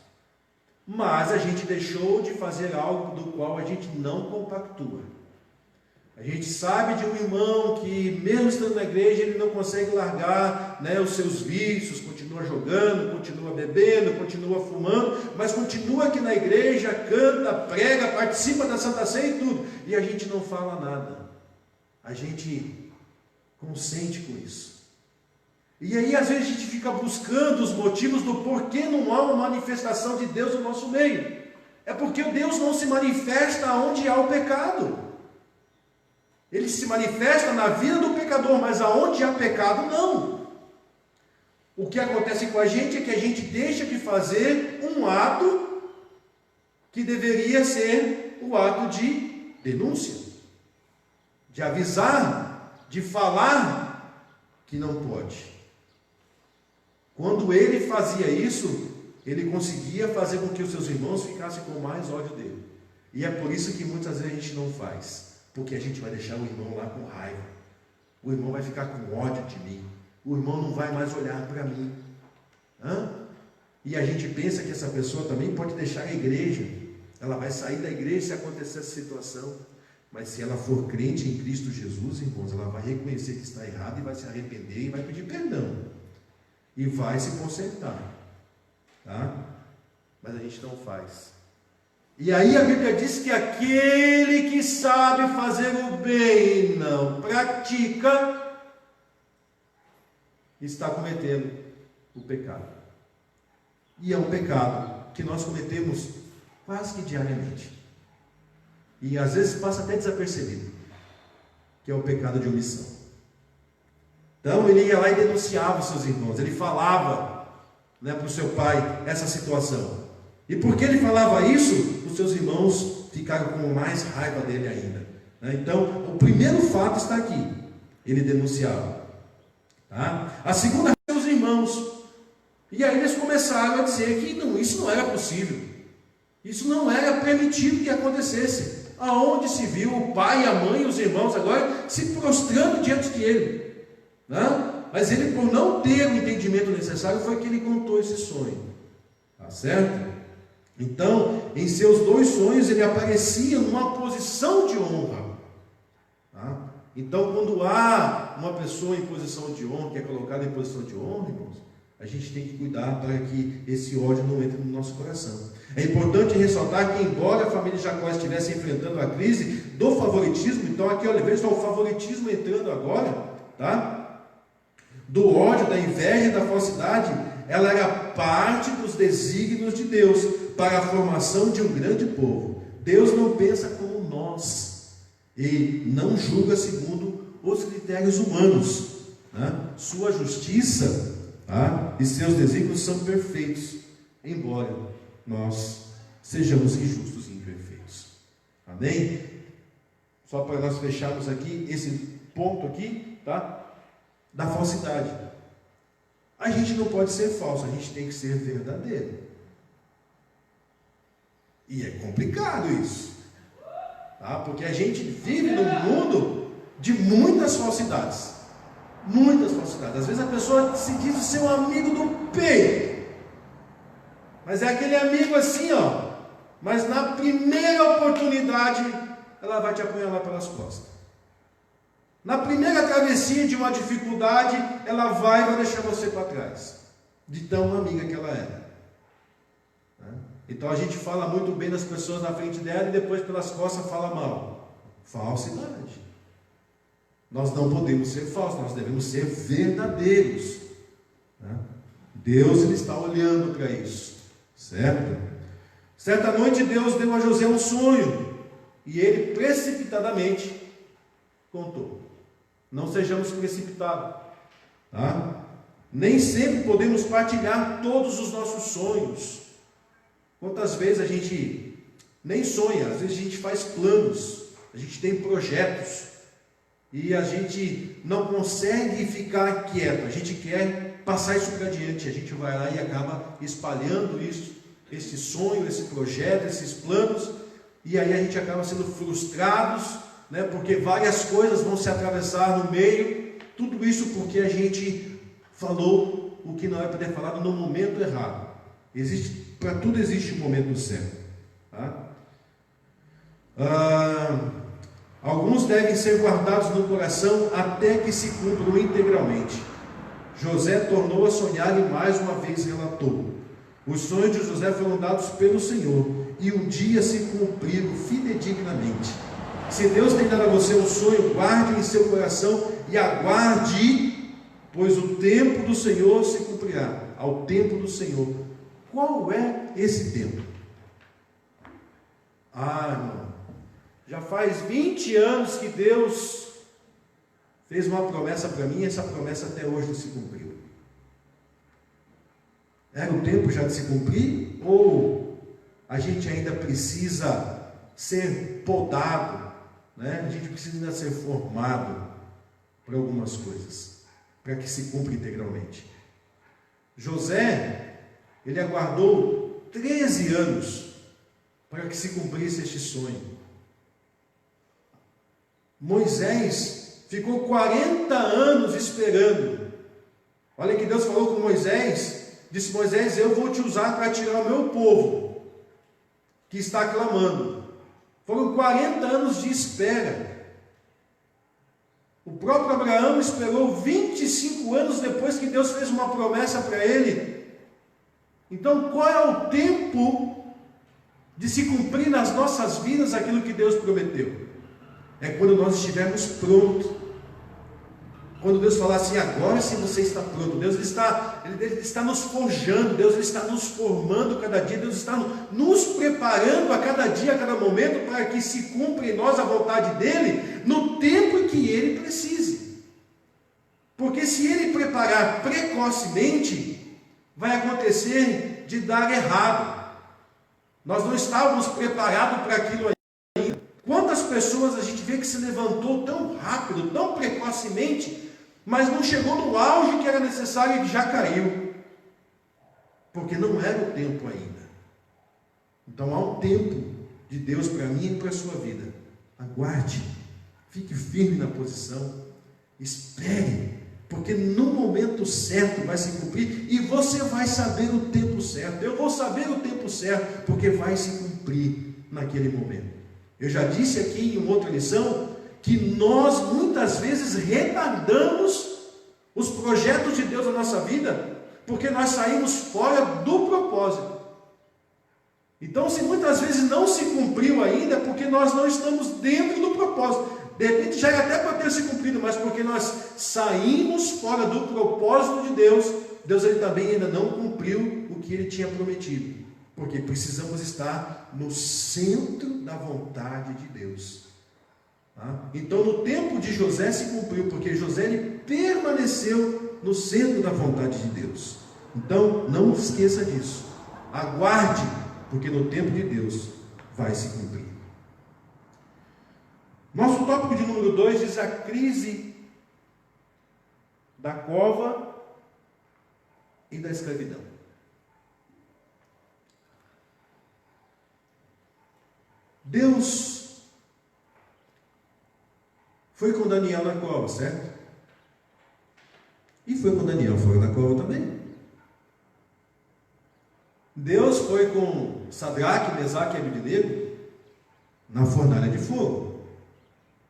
[SPEAKER 3] Mas a gente deixou de fazer algo do qual a gente não compactua. A gente sabe de um irmão que, mesmo estando na igreja, ele não consegue largar, né, os seus vícios, continua jogando, continua bebendo, continua fumando, mas continua aqui na igreja, canta, prega, participa da Santa Ceia e tudo. E a gente não fala nada. A gente consente com isso. E aí, às vezes, a gente fica buscando os motivos do porquê não há uma manifestação de Deus no nosso meio. É porque Deus não se manifesta onde há o pecado. Ele se manifesta na vida do pecador, mas aonde há pecado, não. O que acontece com a gente é que a gente deixa de fazer um ato que deveria ser o ato de denúncia, de avisar, de falar que não pode. Quando ele fazia isso, ele conseguia fazer com que os seus irmãos ficassem com mais ódio dele. E é por isso que muitas vezes a gente não faz. Porque a gente vai deixar o irmão lá com raiva. O irmão vai ficar com ódio de mim. O irmão não vai mais olhar para mim. E a gente pensa que essa pessoa também pode deixar a igreja. Ela vai sair da igreja se acontecer essa situação. Mas se ela for crente em Cristo Jesus, irmãos, ela vai reconhecer que está errado e vai se arrepender e vai pedir perdão. E vai se consertar. Tá? Mas a gente não faz. E aí a Bíblia diz que aquele que sabe fazer o bem e não pratica, está cometendo o pecado. E é um pecado que nós cometemos quase que diariamente. E às vezes passa até desapercebido, que é o pecado de omissão. Então ele ia lá e denunciava os seus irmãos, ele falava, né, para o seu pai essa situação. E porque ele falava isso, os seus irmãos ficaram com mais raiva dele ainda. Então, o primeiro fato está aqui. Ele denunciava. Tá? A segunda é os irmãos. E aí eles começaram a dizer que não, isso não era possível. Isso não era permitido que acontecesse. Aonde se viu o pai, a mãe e os irmãos agora se prostrando diante dele. Mas ele, por não ter o entendimento necessário, foi que ele contou esse sonho. Tá certo? Então, em seus dois sonhos, ele aparecia numa posição de honra. Tá? Então, quando há uma pessoa em posição de honra, que é colocada em posição de honra, irmãos, a gente tem que cuidar para que esse ódio não entre no nosso coração. É importante ressaltar que, embora a família Jacó estivesse enfrentando a crise do favoritismo, então aqui veja o favoritismo entrando agora, tá? Do ódio, da inveja e da falsidade, ela era parte dos desígnios de Deus para a formação de um grande povo. Deus não pensa como nós, e não julga segundo os critérios humanos, né? Sua justiça, tá? E seus desígnios são perfeitos, embora nós sejamos injustos e imperfeitos. Amém? Só para nós fecharmos aqui esse ponto aqui, tá? Da falsidade. A gente não pode ser falso, a gente tem que ser verdadeiro. E é complicado isso, tá? Porque a gente vive num mundo de muitas falsidades. Muitas falsidades. Às vezes a pessoa se diz ser um amigo do peito, mas é aquele amigo assim, ó. Mas na primeira oportunidade, ela vai te apunhalar pelas costas. Na primeira travessia de uma dificuldade, ela vai deixar você para trás. De tão amiga que ela era. Então a gente fala muito bem das pessoas na frente dela e depois pelas costas fala mal. Falsidade. Nós não podemos ser falsos, nós devemos ser verdadeiros. Deus ele está olhando para isso, certo? Certa noite Deus deu a José um sonho e ele precipitadamente contou. Não sejamos precipitados, tá? Nem sempre podemos partilhar todos os nossos sonhos. Quantas vezes a gente nem sonha, às vezes a gente faz planos, a gente tem projetos e a gente não consegue ficar quieto, a gente quer passar isso para diante, a gente vai lá e acaba espalhando isso, esse sonho, esse projeto, esses planos, e aí a gente acaba sendo frustrados, né, porque várias coisas vão se atravessar no meio, tudo isso porque a gente falou o que não é para ter falado no momento errado. Para tudo existe um momento certo, tá? Alguns devem ser guardados no coração até que se cumpram integralmente. José tornou a sonhar e mais uma vez relatou. Os sonhos de José foram dados pelo Senhor e um dia se cumpriram fidedignamente. Se Deus tem dado a você um sonho, guarde em seu coração e aguarde, pois o tempo do Senhor se cumprirá. Ao tempo do Senhor. Qual é esse tempo? Irmão, já faz 20 anos que Deus fez uma promessa para mim e essa promessa até hoje não se cumpriu. Era o tempo já de se cumprir? Ou a gente ainda precisa ser podado, né? A gente precisa ainda ser formado para algumas coisas, para que se cumpra integralmente. José, ele aguardou 13 anos para que se cumprisse este sonho. Moisés ficou 40 anos esperando. Olha que Deus falou com Moisés, disse: Moisés, eu vou te usar para tirar o meu povo, que está clamando. Foram 40 anos de espera. O próprio Abraão esperou 25 anos depois que Deus fez uma promessa para ele. Então, qual é o tempo de se cumprir nas nossas vidas aquilo que Deus prometeu? É quando nós estivermos prontos. Quando Deus falar assim: agora sim você está pronto. Deus ele está nos forjando, Deus ele está nos formando cada dia, Deus está nos preparando a cada dia, a cada momento, para que se cumpra em nós a vontade dEle, no tempo em que Ele precise. Porque se Ele preparar precocemente, vai acontecer de dar errado. Nós não estávamos preparados para aquilo ainda. Quantas pessoas a gente vê que se levantou tão rápido, tão precocemente, mas não chegou no auge que era necessário e já caiu, porque não era o tempo ainda. Então há um tempo de Deus para mim e para a sua vida. Aguarde, fique firme na posição, espere, porque no momento certo vai se cumprir e você vai saber o tempo certo. Eu vou saber o tempo certo, porque vai se cumprir naquele momento. Eu já disse aqui em uma outra lição que nós muitas vezes retardamos os projetos de Deus na nossa vida, porque nós saímos fora do propósito. Então, se muitas vezes não se cumpriu ainda, é porque nós não estamos dentro do propósito. De repente já é até para ter se cumprido, mas porque nós saímos fora do propósito de Deus, Deus ele também ainda não cumpriu o que ele tinha prometido. Porque precisamos estar no centro da vontade de Deus. Tá? Então, no tempo de José se cumpriu, porque José ele permaneceu no centro da vontade de Deus. Então, não esqueça disso. Aguarde, porque no tempo de Deus vai se cumprir. Nosso tópico de número 2 diz a crise da cova e da escravidão. Deus foi com Daniel na cova, certo? E foi com Daniel fora da cova também. Deus foi com Sadraque, Mesaque e Abednego na fornalha de fogo.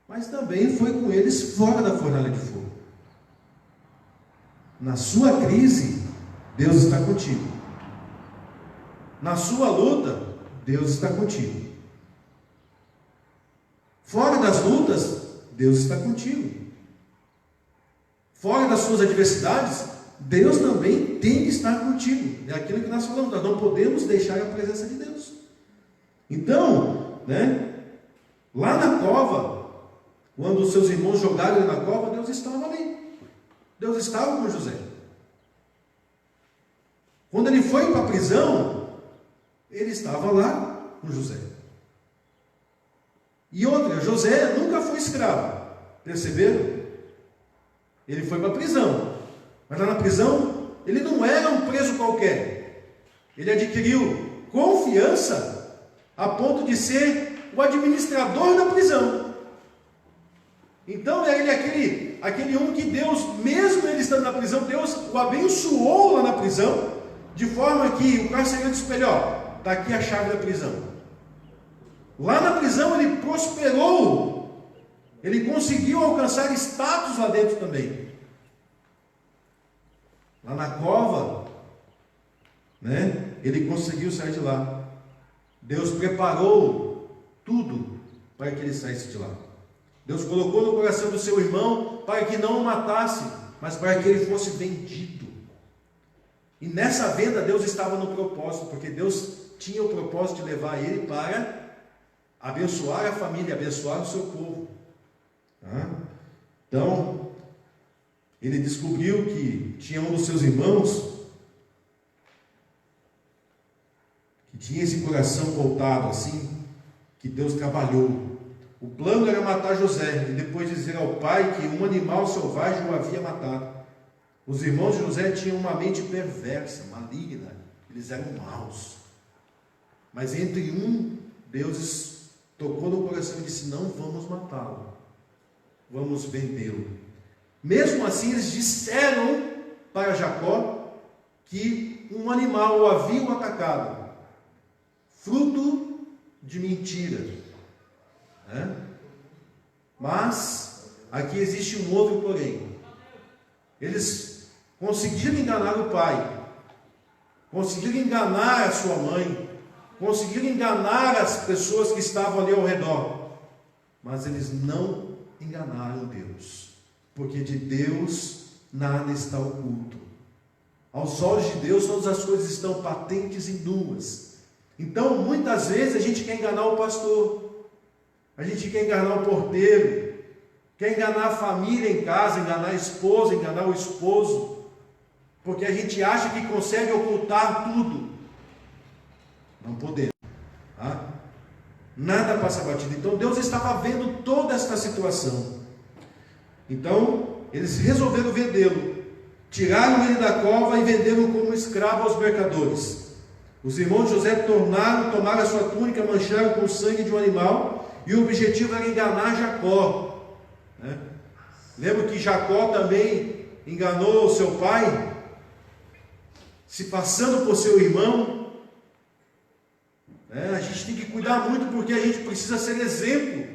[SPEAKER 3] Mas também foi com eles fora da fornalha de fogo. Na sua crise, Deus está contigo. Na sua luta, Deus está contigo. Fora das lutas, Deus está contigo. Fora das suas adversidades, Deus também tem que estar contigo. É aquilo que nós falamos, nós não podemos deixar a presença de Deus. Então, lá na cova, quando os seus irmãos jogaram ele na cova, Deus estava ali. Deus estava com José. Quando ele foi para a prisão, ele estava lá com José. E outra, José nunca foi escravo. Perceberam? Ele foi para a prisão. Mas lá na prisão, ele não era um preso qualquer. Ele adquiriu confiança a ponto de ser o administrador da prisão. Então, ele é aquele um que Deus, mesmo ele estando na prisão, Deus o abençoou lá na prisão, de forma que o carcereiro disse para ele, está aqui a chave da prisão. Lá na prisão ele prosperou, ele conseguiu alcançar status lá dentro também. Lá na cova, ele conseguiu sair de lá. Deus preparou tudo para que ele saísse de lá. Deus colocou no coração do seu irmão para que não o matasse, mas para que ele fosse vendido. E nessa venda Deus estava no propósito, porque Deus tinha o propósito de levar ele para abençoar a família, abençoar o seu povo. Então, ele descobriu que tinha um dos seus irmãos que tinha esse coração voltado assim, que Deus trabalhou. O plano era matar José e depois dizer ao pai que um animal selvagem o havia matado. Os irmãos de José tinham uma mente perversa, maligna, eles eram maus. Mas entre Deus tocou no coração e disse, não vamos matá-lo, vamos vendê-lo. Mesmo assim, eles disseram para Jacó que um animal o havia atacado, fruto de mentira. Mas aqui existe um outro porém. Eles conseguiram enganar o pai, conseguiram enganar a sua mãe, conseguiram enganar as pessoas que estavam ali ao redor, mas eles não enganaram Deus, porque de Deus nada está oculto. Aos olhos de Deus todas as coisas estão patentes e nuas. Então muitas vezes a gente quer enganar o pastor, a gente quer enganar o porteiro, quer enganar a família em casa, enganar a esposa, enganar o esposo, porque a gente acha que consegue ocultar tudo. Não podemos. Nada passa batido. Então Deus estava vendo toda esta situação. Então eles resolveram vendê-lo. Tiraram ele da cova e venderam como escravo aos mercadores. Os irmãos de José tomaram a sua túnica, mancharam com o sangue de um animal, e o objetivo era enganar Jacó. Lembra que Jacó também enganou o seu pai, se passando por seu irmão? A gente tem que cuidar muito, porque a gente precisa ser exemplo.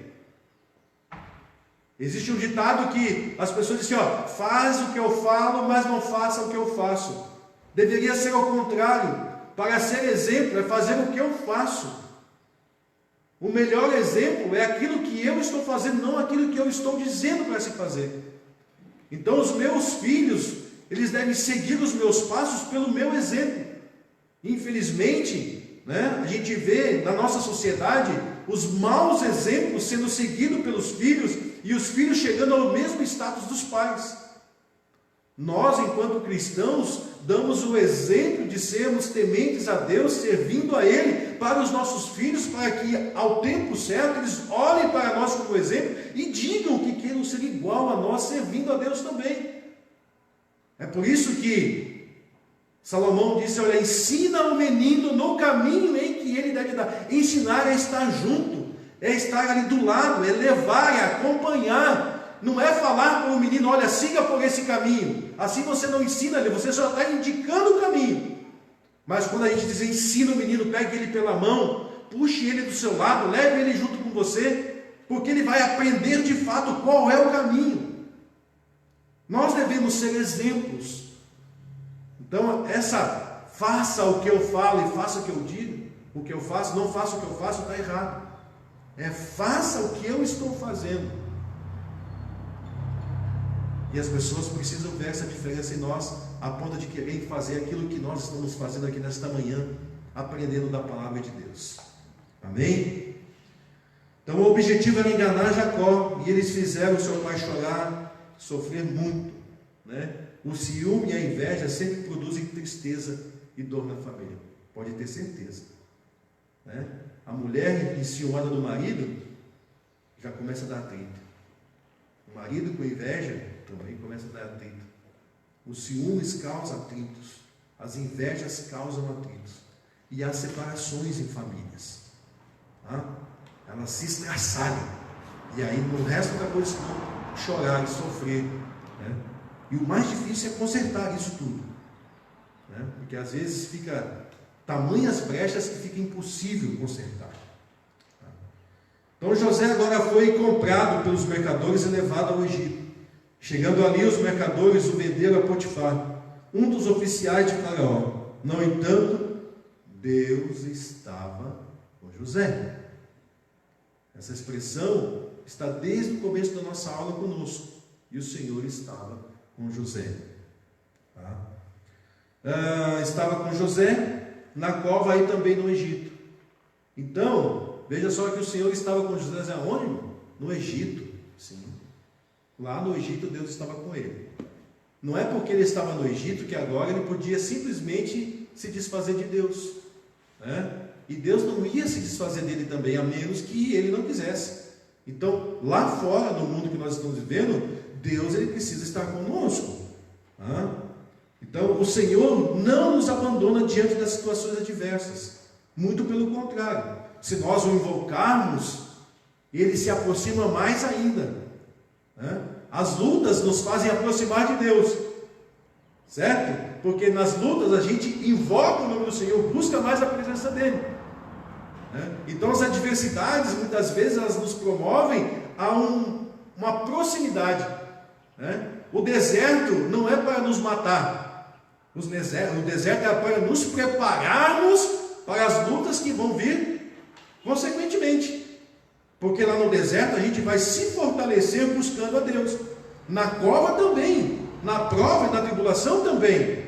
[SPEAKER 3] Existe um ditado que as pessoas dizem, faz o que eu falo, mas não faça o que eu faço. Deveria ser ao contrário. Para ser exemplo é fazer o que eu faço. O melhor exemplo é aquilo que eu estou fazendo, não aquilo que eu estou dizendo para se fazer. Então os meus filhos, eles devem seguir os meus passos pelo meu exemplo. Infelizmente, a gente vê na nossa sociedade os maus exemplos sendo seguidos pelos filhos e os filhos chegando ao mesmo status dos pais. Nós, enquanto cristãos, damos o exemplo de sermos tementes a Deus, servindo a Ele para os nossos filhos, para que ao tempo certo eles olhem para nós como exemplo e digam que queiram ser igual a nós, servindo a Deus também. É por isso que Salomão disse, ensina o menino no caminho em que ele deve dar. Ensinar é estar junto, é estar ali do lado, é levar, é acompanhar. Não é falar para o menino, siga por esse caminho. Assim você não ensina ele, você só está indicando o caminho. Mas quando a gente diz, ensina o menino, pegue ele pela mão, puxe ele do seu lado, leve ele junto com você, porque ele vai aprender de fato qual é o caminho. Nós devemos ser exemplos. Então, faça o que eu falo e faça o que eu digo, o que eu faço, não faça o que eu faço, está errado. Faça o que eu estou fazendo. E as pessoas precisam ver essa diferença em nós, a ponto de querer fazer aquilo que nós estamos fazendo aqui nesta manhã, aprendendo da palavra de Deus. Amém? Então o objetivo era enganar Jacó, e eles fizeram o seu pai chorar, sofrer muito. O ciúme e a inveja sempre produzem tristeza e dor na família, pode ter certeza. A mulher enciumada do marido já começa a dar atrito. O marido com inveja também começa a dar atrito. Os ciúmes causam atritos, as invejas causam atritos, e há separações em famílias. Elas se estraçalham, e aí não resta outra coisa senão chorar e sofrer. E o mais difícil é consertar isso tudo, porque às vezes fica tamanhas brechas que fica impossível consertar. Então José agora foi comprado pelos mercadores e levado ao Egito. Chegando ali, os mercadores o venderam a Potifar, um dos oficiais de Faraó. No entanto, Deus estava com José. Essa expressão está desde o começo da nossa aula conosco. E o Senhor estava com José. Estava com José na cova aí também no Egito. Então, veja só que o Senhor estava com José aonde? No Egito. Sim. Lá no Egito Deus estava com ele. Não é porque ele estava no Egito que agora ele podia simplesmente se desfazer de Deus. E Deus não ia se desfazer dele também, a menos que ele não quisesse. Então, lá fora, no mundo que nós estamos vivendo, Deus ele precisa estar conosco. Então, o Senhor não nos abandona diante das situações adversas. Muito pelo contrário. Se nós o invocarmos, ele se aproxima mais ainda. As lutas nos fazem aproximar de Deus, certo? Porque nas lutas a gente invoca o nome do Senhor, busca mais a presença dele. Então as adversidades muitas vezes elas nos promovem a uma proximidade. O deserto não é para nos matar, o deserto é para nos prepararmos para as lutas que vão vir consequentemente. Porque lá no deserto a gente vai se fortalecer buscando a Deus. Na cova também, na prova e na tribulação também.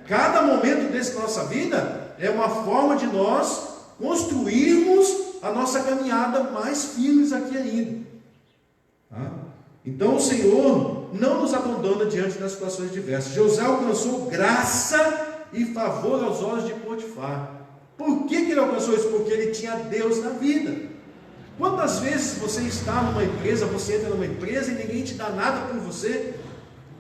[SPEAKER 3] Cada momento dessa nossa vida é uma forma de nós construirmos a nossa caminhada mais firmes aqui ainda. Então o Senhor não nos abandona diante das situações diversas. José alcançou graça e favor aos olhos de Potifar. Por que ele alcançou isso? Porque ele tinha Deus na vida. Quantas vezes você está numa empresa, você entra numa empresa e ninguém te dá nada por você,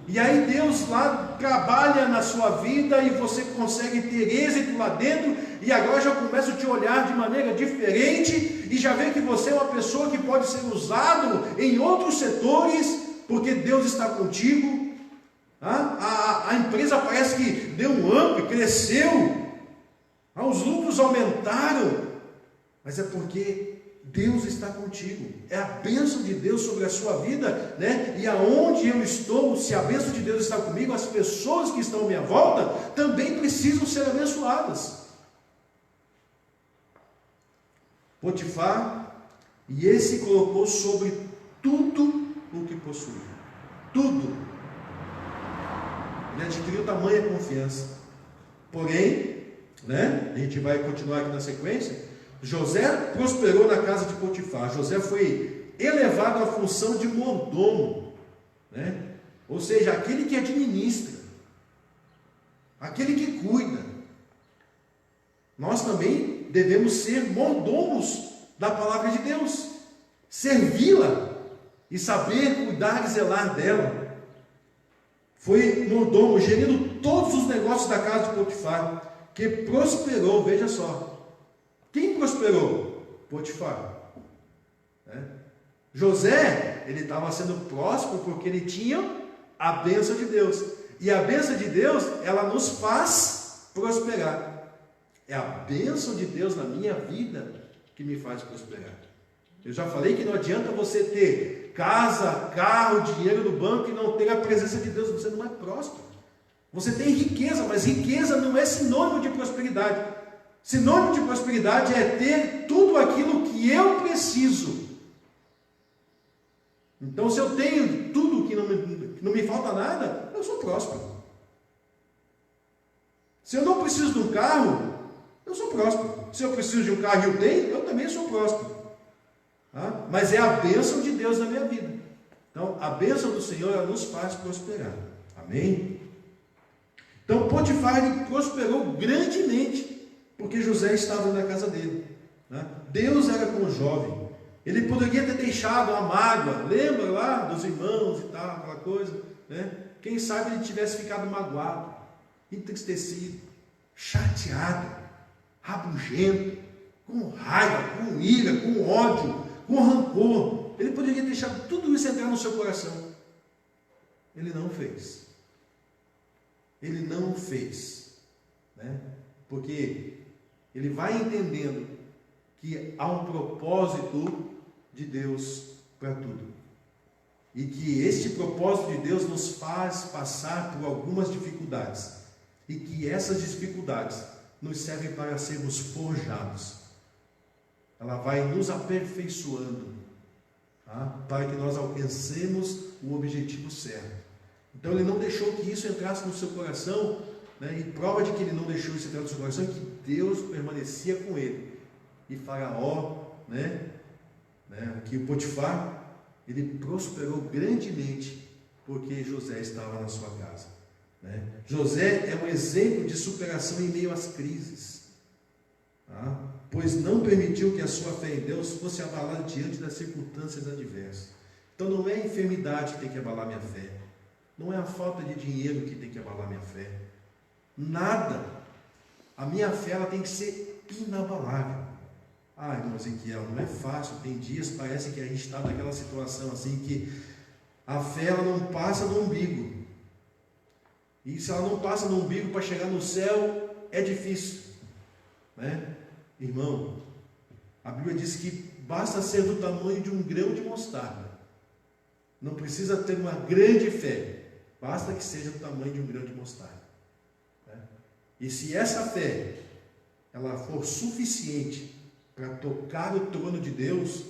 [SPEAKER 3] e aí Deus lá trabalha na sua vida e você consegue ter êxito lá dentro, e agora já começa a te olhar de maneira diferente, e já vê que você é uma pessoa que pode ser usado em outros setores, porque Deus está contigo. A empresa parece que deu um up, cresceu, os lucros aumentaram, mas é porque Deus está contigo. É a bênção de Deus sobre a sua vida, né? E aonde eu estou, se a bênção de Deus está comigo, as pessoas que estão à minha volta também precisam ser abençoadas. Potifar, e esse colocou sobre tudo o que possuía. Tudo. Ele adquiriu tamanha confiança. Porém, né? A gente vai continuar aqui na sequência. José prosperou na casa de Potifar. José foi elevado à função de mordomo, né? Ou seja, aquele que administra, aquele que cuida. Nós também devemos ser mordomos da palavra de Deus, servi-la e saber cuidar e zelar dela. Foi mordomo, gerindo todos os negócios da casa de Potifar, que prosperou. Veja só, quem prosperou? Potifar. José, ele estava sendo próspero porque ele tinha a bênção de Deus. E a bênção de Deus, ela nos faz prosperar. É a bênção de Deus na minha vida que me faz prosperar. Eu já falei que não adianta você ter casa, carro, dinheiro no banco e não ter a presença de Deus. Você não é próspero. Você tem riqueza, mas riqueza não é sinônimo de prosperidade. Sinônimo de prosperidade é ter tudo aquilo que eu preciso. Então, se eu tenho tudo que não me falta nada, eu sou próspero. Se eu não preciso de um carro, eu sou próspero. Se eu preciso de um carro e eu tenho, eu também sou próspero. Tá? Mas é a bênção de Deus na minha vida. Então, a bênção do Senhor, ela nos faz prosperar. Amém? Então, Potifar, ele prosperou grandemente, porque José estava na casa dele. Né? Deus era com o jovem. Ele poderia ter deixado a mágoa, lembra lá dos irmãos e tal, aquela coisa, né? Quem sabe ele tivesse ficado magoado, entristecido, chateado, rabugento, com raiva, com ira, com ódio, com rancor. Ele poderia deixar tudo isso entrar no seu coração. Ele não fez. Ele não fez, né? Porque ele vai entendendo que há um propósito de Deus para tudo. E que este propósito de Deus nos faz passar por algumas dificuldades. E que essas dificuldades nos servem para sermos forjados. Ela vai nos aperfeiçoando, tá? Para que nós alcancemos o objetivo certo. Então ele não deixou que isso entrasse no seu coração, né? E prova de que ele não deixou isso entrar no seu coração é que Deus permanecia com ele. E Faraó, que o Potifar, ele prosperou grandemente porque José estava na sua casa. Né? José é um exemplo de superação em meio às crises, tá? Pois não permitiu que a sua fé em Deus fosse abalada diante das circunstâncias adversas. Então não é a enfermidade que tem que abalar minha fé, não é a falta de dinheiro que tem que abalar minha fé, nada. A minha fé, ela tem que ser inabalável. Ah, irmão Ezequiel, não é fácil. Tem dias, parece que a gente está naquela situação assim, que a fé, ela não passa do umbigo. E se ela não passa no umbigo para chegar no céu, é difícil, né? Irmão, a Bíblia diz que basta ser do tamanho de um grão de mostarda. Não precisa ter uma grande fé, basta que seja do tamanho de um grão de mostarda, né? E se essa fé, ela for suficiente para tocar o trono de Deus,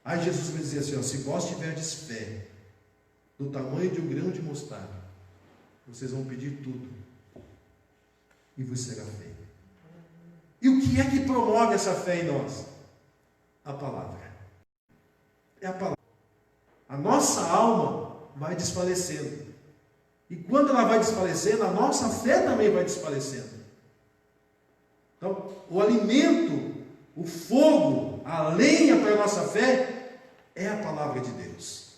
[SPEAKER 3] aí Jesus vai dizer assim, ó, se vós tiverdes fé do tamanho de um grão de mostarda, vocês vão pedir tudo e vos será feito. E o que é que promove essa fé em nós? A palavra. É a palavra. A nossa alma vai desfalecendo. E quando ela vai desfalecendo, a nossa fé também vai desfalecendo. Então, o alimento, o fogo, a lenha para a nossa fé é a palavra de Deus.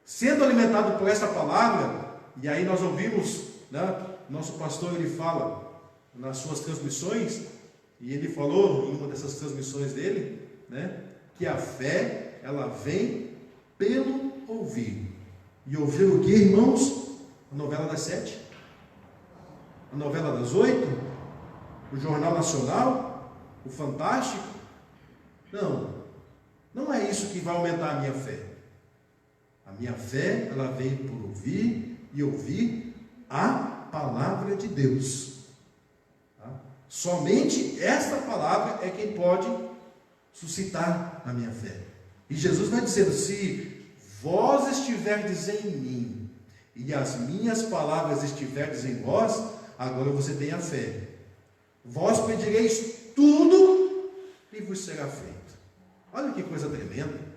[SPEAKER 3] Sendo alimentado por essa palavra, e aí nós ouvimos, né, nosso pastor, ele fala nas suas transmissões, e ele falou em uma dessas transmissões dele, né, que a fé, ela vem pelo ouvir. E ouvir o que, irmãos? A novela das 7? A novela das 8? O Jornal Nacional? O Fantástico? Não é isso que vai aumentar a minha fé. A minha fé, ela vem por ouvir e ouvir a palavra de Deus. Tá? Somente esta palavra é quem pode suscitar a minha fé. E Jesus vai dizendo: se vós estiverdes em mim e as minhas palavras estiverdes em vós, agora você tem a fé. Vós pedireis tudo e vos será feito. Olha que coisa tremenda.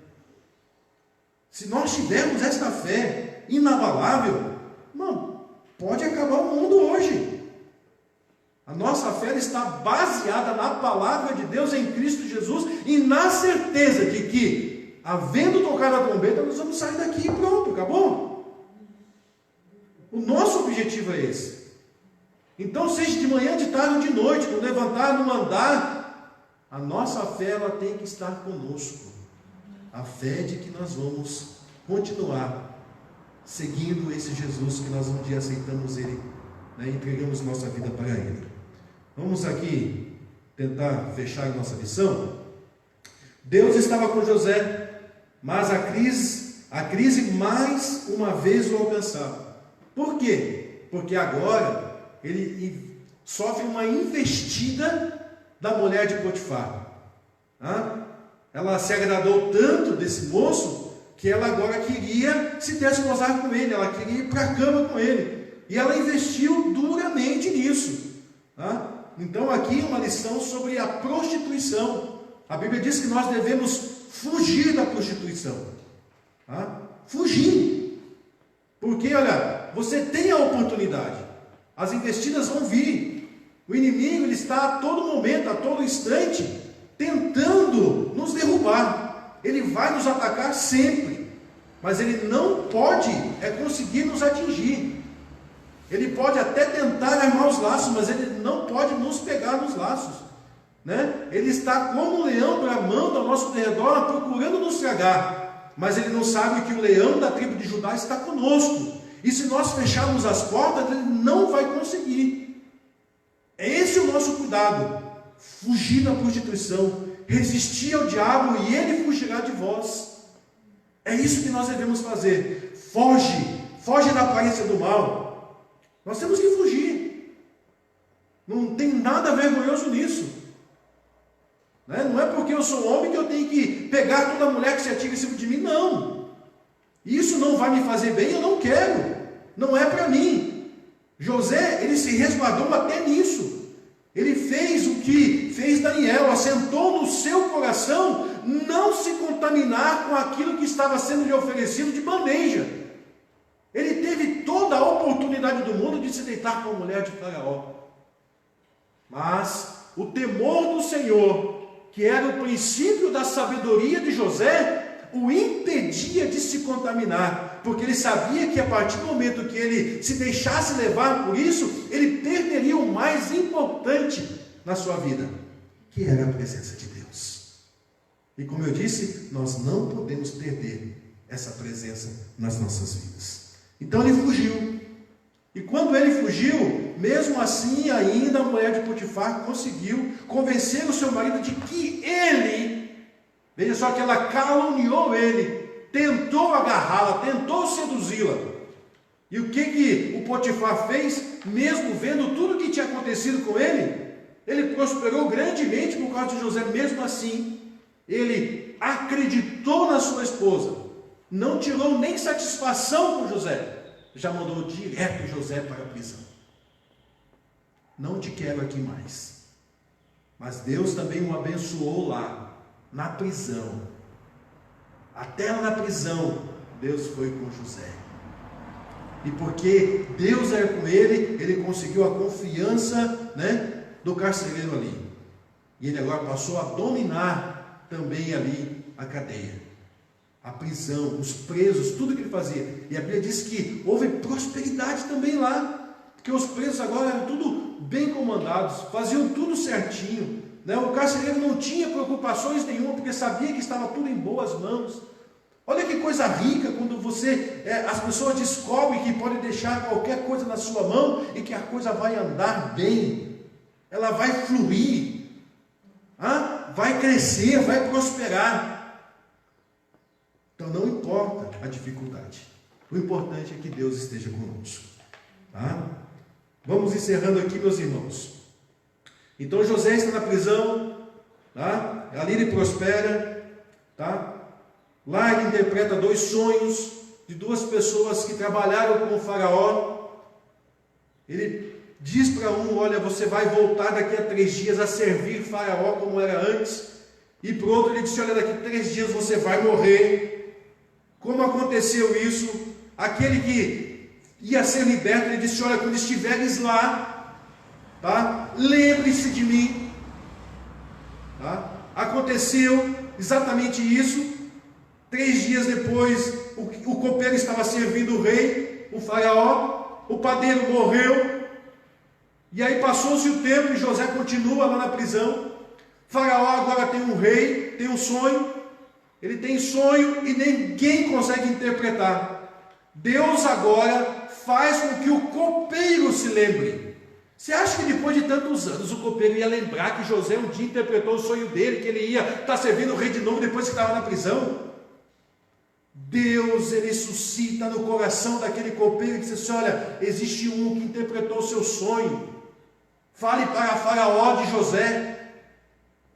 [SPEAKER 3] Se nós tivermos esta fé inabalável, irmão, pode acabar o mundo hoje. A nossa fé está baseada na palavra de Deus em Cristo Jesus e na certeza de que, havendo tocado a trombeta, nós vamos sair daqui e pronto, acabou. O nosso objetivo é esse. Então, seja de manhã, de tarde ou de noite, no levantar, no andar, a nossa fé, ela tem que estar conosco. A fé de que nós vamos continuar seguindo esse Jesus que nós um dia aceitamos Ele, né, entregamos nossa vida para Ele. Vamos aqui tentar fechar a nossa lição. Deus estava com José, mas a crise mais uma vez o alcançava. Por quê? Porque agora ele sofre uma investida da mulher de Potifar. Ela se agradou tanto desse moço que ela agora queria se desposar com ele, ela queria ir para a cama com ele, e ela investiu duramente nisso. Então aqui uma lição sobre a prostituição. A Bíblia diz que nós devemos fugir da prostituição. Fugir. Porque olha, você tem a oportunidade, as investidas vão vir. O inimigo, ele está a todo momento, a todo instante, tentando nos derrubar. Ele vai nos atacar sempre, mas ele não pode conseguir nos atingir. Ele pode até tentar armar os laços, mas ele não pode nos pegar nos laços, né? Ele está como um leão bramando ao nosso redor, procurando nos tragar, mas ele não sabe que o leão da tribo de Judá está conosco, e se nós fecharmos as portas, ele não vai conseguir. É esse o nosso cuidado: fugir da prostituição, resistir ao diabo e ele fugirá de vós. É isso que nós devemos fazer. Foge da aparência do mal. Nós temos que fugir. Não tem nada vergonhoso nisso, né? Não é porque eu sou homem que eu tenho que pegar toda mulher que se atira em cima de mim, não. Isso não vai me fazer bem, eu não quero, não é para mim. José, ele se resguardou até nisso. Ele fez o que fez Daniel, assentou no seu coração não se contaminar com aquilo que estava sendo lhe oferecido de bandeja. Ele teve toda a oportunidade do mundo de se deitar com a mulher de Faraó. Mas o temor do Senhor, que era o princípio da sabedoria de José, o impedia de se contaminar, porque ele sabia que a partir do momento que ele se deixasse levar por isso, ele perderia o mais importante na sua vida, que era a presença de Deus. E como eu disse, nós não podemos perder essa presença nas nossas vidas. Então ele fugiu, e quando ele fugiu, mesmo assim ainda a mulher de Potifar conseguiu convencer o seu marido de que ele, veja só, que ela caluniou ele, tentou agarrá-la, tentou seduzi-la. E o que o Potifar fez? Mesmo vendo tudo o que tinha acontecido com ele prosperou grandemente por causa de José. Mesmo assim, ele acreditou na sua esposa, não tirou nem satisfação com José, já mandou direto José para a prisão. Não te quero aqui mais. Mas Deus também o abençoou lá, na prisão. Até lá na prisão, Deus foi com José. E porque Deus era com ele, ele conseguiu a confiança, né, do carcereiro ali. E ele agora passou a dominar também ali a cadeia, a prisão, os presos, tudo que ele fazia. E a Bíblia diz que houve prosperidade também lá, porque os presos agora eram tudo bem comandados, faziam tudo certinho, né? O carcereiro não tinha preocupações nenhuma, porque sabia que estava tudo em boas mãos. Olha que coisa rica quando as pessoas descobrem que podem deixar qualquer coisa na sua mão e que a coisa vai andar bem, ela vai fluir, vai crescer, vai prosperar. Então não importa a dificuldade. O importante é que Deus esteja conosco. Tá? Vamos encerrando aqui, meus irmãos. Então José está na prisão, tá? Ali ele prospera, tá? Lá ele interpreta 2 sonhos de 2 pessoas que trabalharam com o faraó. Ele diz para um: olha, você vai voltar daqui a 3 dias a servir faraó como era antes. E para o outro ele disse: olha, daqui a 3 dias você vai morrer. Como aconteceu isso? Aquele que ia ser liberto, ele disse: olha, quando estiveres lá, tá? Lembre-se de mim. Tá? Aconteceu exatamente isso. 3 dias depois, o copeiro estava servindo o rei, o faraó. O padeiro morreu. E aí passou-se o tempo e José continua lá na prisão. Faraó agora tem um rei, tem um sonho. Ele tem sonho e ninguém consegue interpretar. Deus agora faz com que o copeiro se lembre. Você acha que depois de tantos anos o copeiro ia lembrar que José um dia interpretou o sonho dele, que ele ia estar servindo o rei de novo depois que estava na prisão? Deus, ele suscita no coração daquele copeiro e diz assim: olha, existe um que interpretou o seu sonho. Fale para Faraó de José.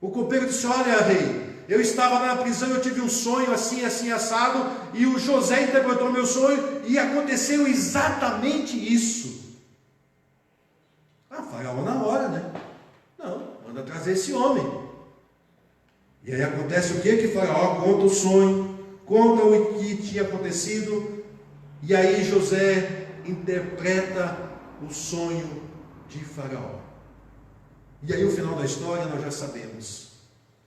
[SPEAKER 3] O copeiro disse: olha, rei, eu estava na prisão, eu tive um sonho assim, assim, assado, e o José interpretou meu sonho, e aconteceu exatamente isso. Faraó na hora, né? Não, manda trazer esse homem. E aí acontece o quê? Que Faraó conta o sonho, conta o que tinha acontecido, e aí José interpreta o sonho de Faraó. E aí o final da história nós já sabemos.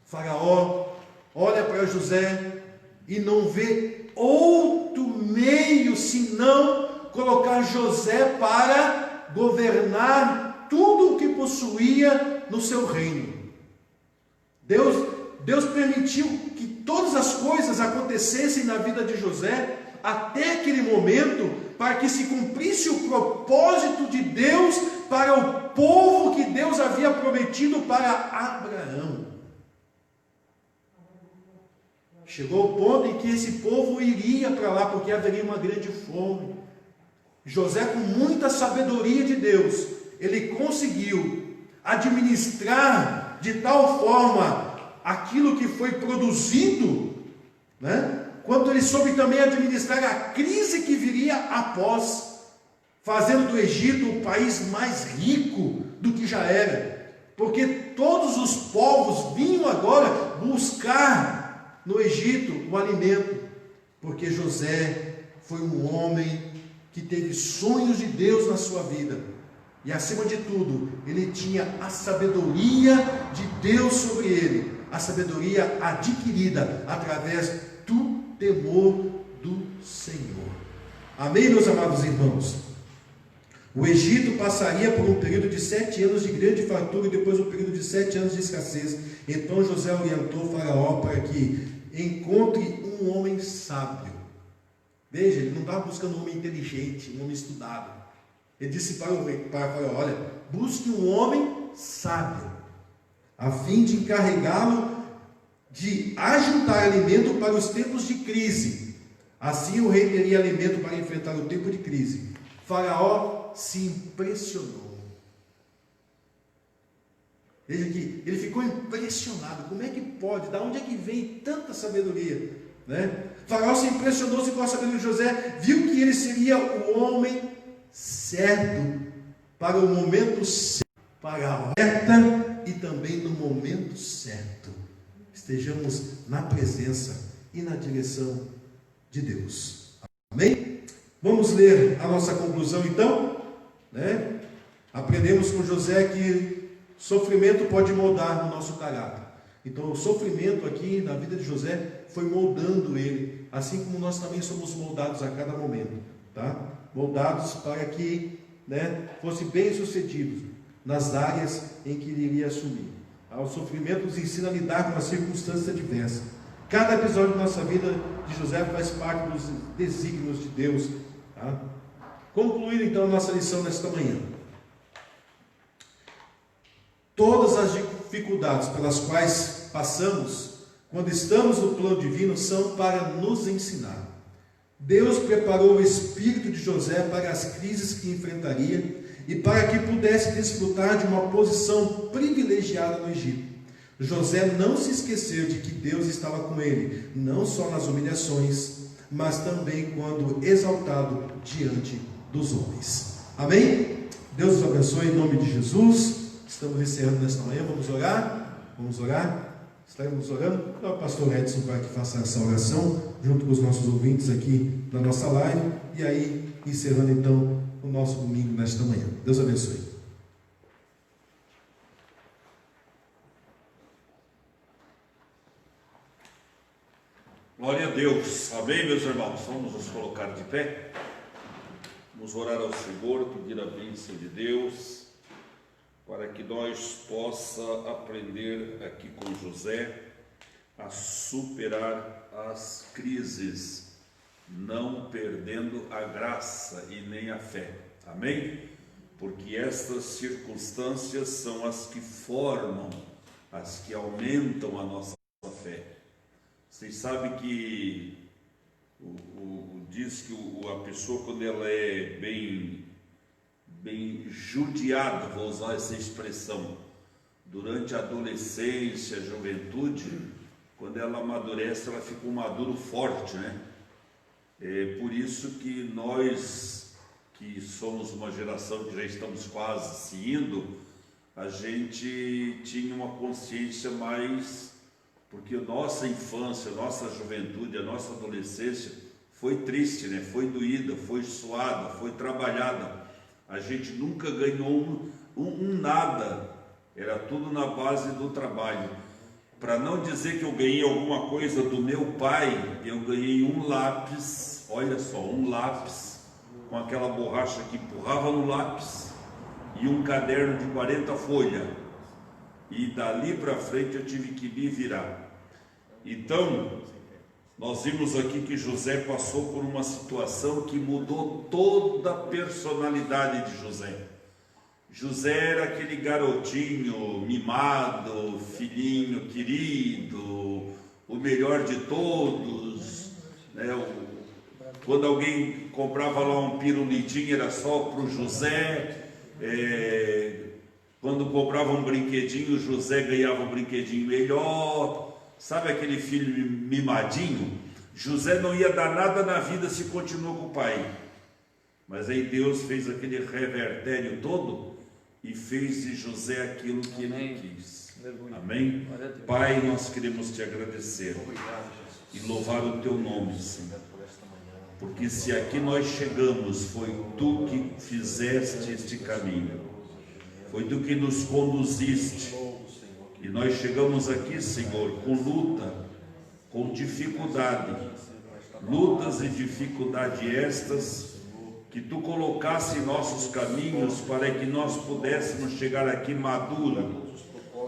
[SPEAKER 3] Faraó olha para José e não vê outro meio senão colocar José para governar tudo o que possuía no seu reino. Deus permitiu que todas as coisas acontecessem na vida de José até aquele momento, para que se cumprisse o propósito de Deus para o povo que Deus havia prometido para Abraão. Chegou o ponto em que esse povo iria para lá, porque haveria uma grande fome. José, com muita sabedoria de Deus, ele conseguiu administrar de tal forma aquilo que foi produzido, né? Quanto ele soube também administrar a crise que viria após, fazendo do Egito o país mais rico do que já era, porque todos os povos vinham agora buscar no Egito o alimento, porque José foi um homem que teve sonhos de Deus na sua vida, e acima de tudo, ele tinha a sabedoria de Deus sobre ele, a sabedoria adquirida através do temor do Senhor. Amém, meus amados irmãos? O Egito passaria por um período de 7 anos de grande fartura e depois um período de 7 anos de escassez. Então José orientou Faraó para que encontre um homem sábio. Veja, ele não estava buscando um homem inteligente, um homem estudado. Ele disse para Faraó: olha, busque um homem sábio, a fim de encarregá-lo de ajuntar alimento para os tempos de crise. Assim o rei teria alimento para enfrentar o tempo de crise. Faraó se impressionou. Veja aqui, ele ficou impressionado. Como é que pode? Da onde é que vem tanta sabedoria? Né? Faraó se impressionou-se com a sabedoria de José, viu que ele seria o homem certo para o momento certo, para a oferta e também no momento certo. Estejamos na presença e na direção de Deus. Amém? Vamos ler a nossa conclusão então, né? Aprendemos com José que sofrimento pode moldar no nosso caráter. Então o sofrimento aqui na vida de José foi moldando ele, assim como nós também somos moldados a cada momento, tá? Moldados para que, né, fosse bem sucedido nas áreas em que ele iria assumir. O sofrimento nos ensina a lidar com as circunstâncias adversas. Cada episódio da nossa vida de José faz parte dos desígnios de Deus. Tá? Concluindo então a nossa lição nesta manhã. Todas as dificuldades pelas quais passamos, quando estamos no plano divino, são para nos ensinar. Deus preparou o espírito de José para as crises que enfrentaria e para que pudesse desfrutar de uma posição privilegiada no Egito. José não se esqueceu de que Deus estava com ele, não só nas humilhações, mas também quando exaltado diante dos homens. Amém? Deus os abençoe em nome de Jesus. Estamos encerrando nesta manhã. Vamos orar? Vamos orar? Estaremos orando. Então, o pastor Edson vai que faça essa oração junto com os nossos ouvintes aqui na nossa live. E aí, encerrando então o nosso domingo nesta manhã. Deus abençoe.
[SPEAKER 1] Glória a Deus. Amém, meus irmãos? Vamos nos colocar de pé. Vamos orar ao Senhor, pedir a bênção de Deus, para que nós possa aprender aqui com José a superar as crises, não perdendo a graça e nem a fé. Amém? Porque estas circunstâncias são as que formam, as que aumentam a nossa fé. Vocês sabem que diz que a pessoa, quando ela é bem judiada, vou usar essa expressão, durante a adolescência, a juventude, quando ela amadurece, ela fica um maduro forte, né? É por isso que nós, que somos uma geração que já estamos quase se indo, a gente tinha uma consciência mais... Porque a nossa infância, a nossa juventude, a nossa adolescência foi triste, né? Foi doída, foi suada, foi trabalhada. A gente nunca ganhou nada, era tudo na base do trabalho. Para não dizer que eu ganhei alguma coisa do meu pai, eu ganhei um lápis, olha só, um lápis, com aquela borracha que empurrava no lápis, e um caderno de 40 folhas. E dali para frente eu tive que me virar. Então, nós vimos aqui que José passou por uma situação que mudou toda a personalidade de José. José era aquele garotinho mimado, filhinho querido, o melhor de todos, né? Quando alguém comprava lá um pirulitinho era só para o José, quando comprava um brinquedinho, José ganhava um brinquedinho melhor. Sabe aquele filho mimadinho? José não ia dar nada na vida se continuou com o pai. Mas aí Deus fez aquele revertério todo e fez de José aquilo que ele quis. Amém? Pai, nós queremos te agradecer e louvar o teu nome, Senhor. Porque se aqui nós chegamos, foi tu que fizeste este caminho. Foi tu que nos conduziste, e nós chegamos aqui, Senhor, com luta, com dificuldade, lutas e dificuldade estas, que tu colocasse em nossos caminhos, para que nós pudéssemos chegar aqui maduro,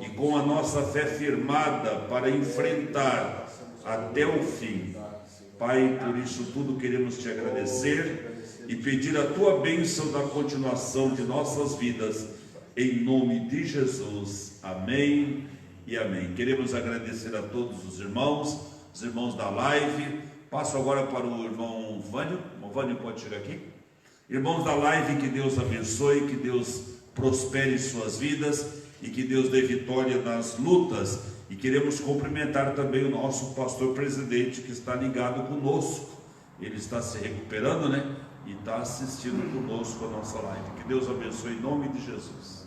[SPEAKER 1] e com a nossa fé firmada, para enfrentar até o fim. Pai, por isso tudo queremos te agradecer, e pedir a tua bênção na continuação de nossas vidas, em nome de Jesus, amém e amém. Queremos agradecer a todos os irmãos da live. Passo agora para o irmão Vânio. O Vânio pode chegar aqui. Irmãos da live, que Deus abençoe, que Deus prospere suas vidas e que Deus dê vitória nas lutas. E queremos cumprimentar também o nosso pastor presidente, que está ligado conosco. Ele está se recuperando, né? E está assistindo conosco a nossa live. Que Deus abençoe em nome de Jesus.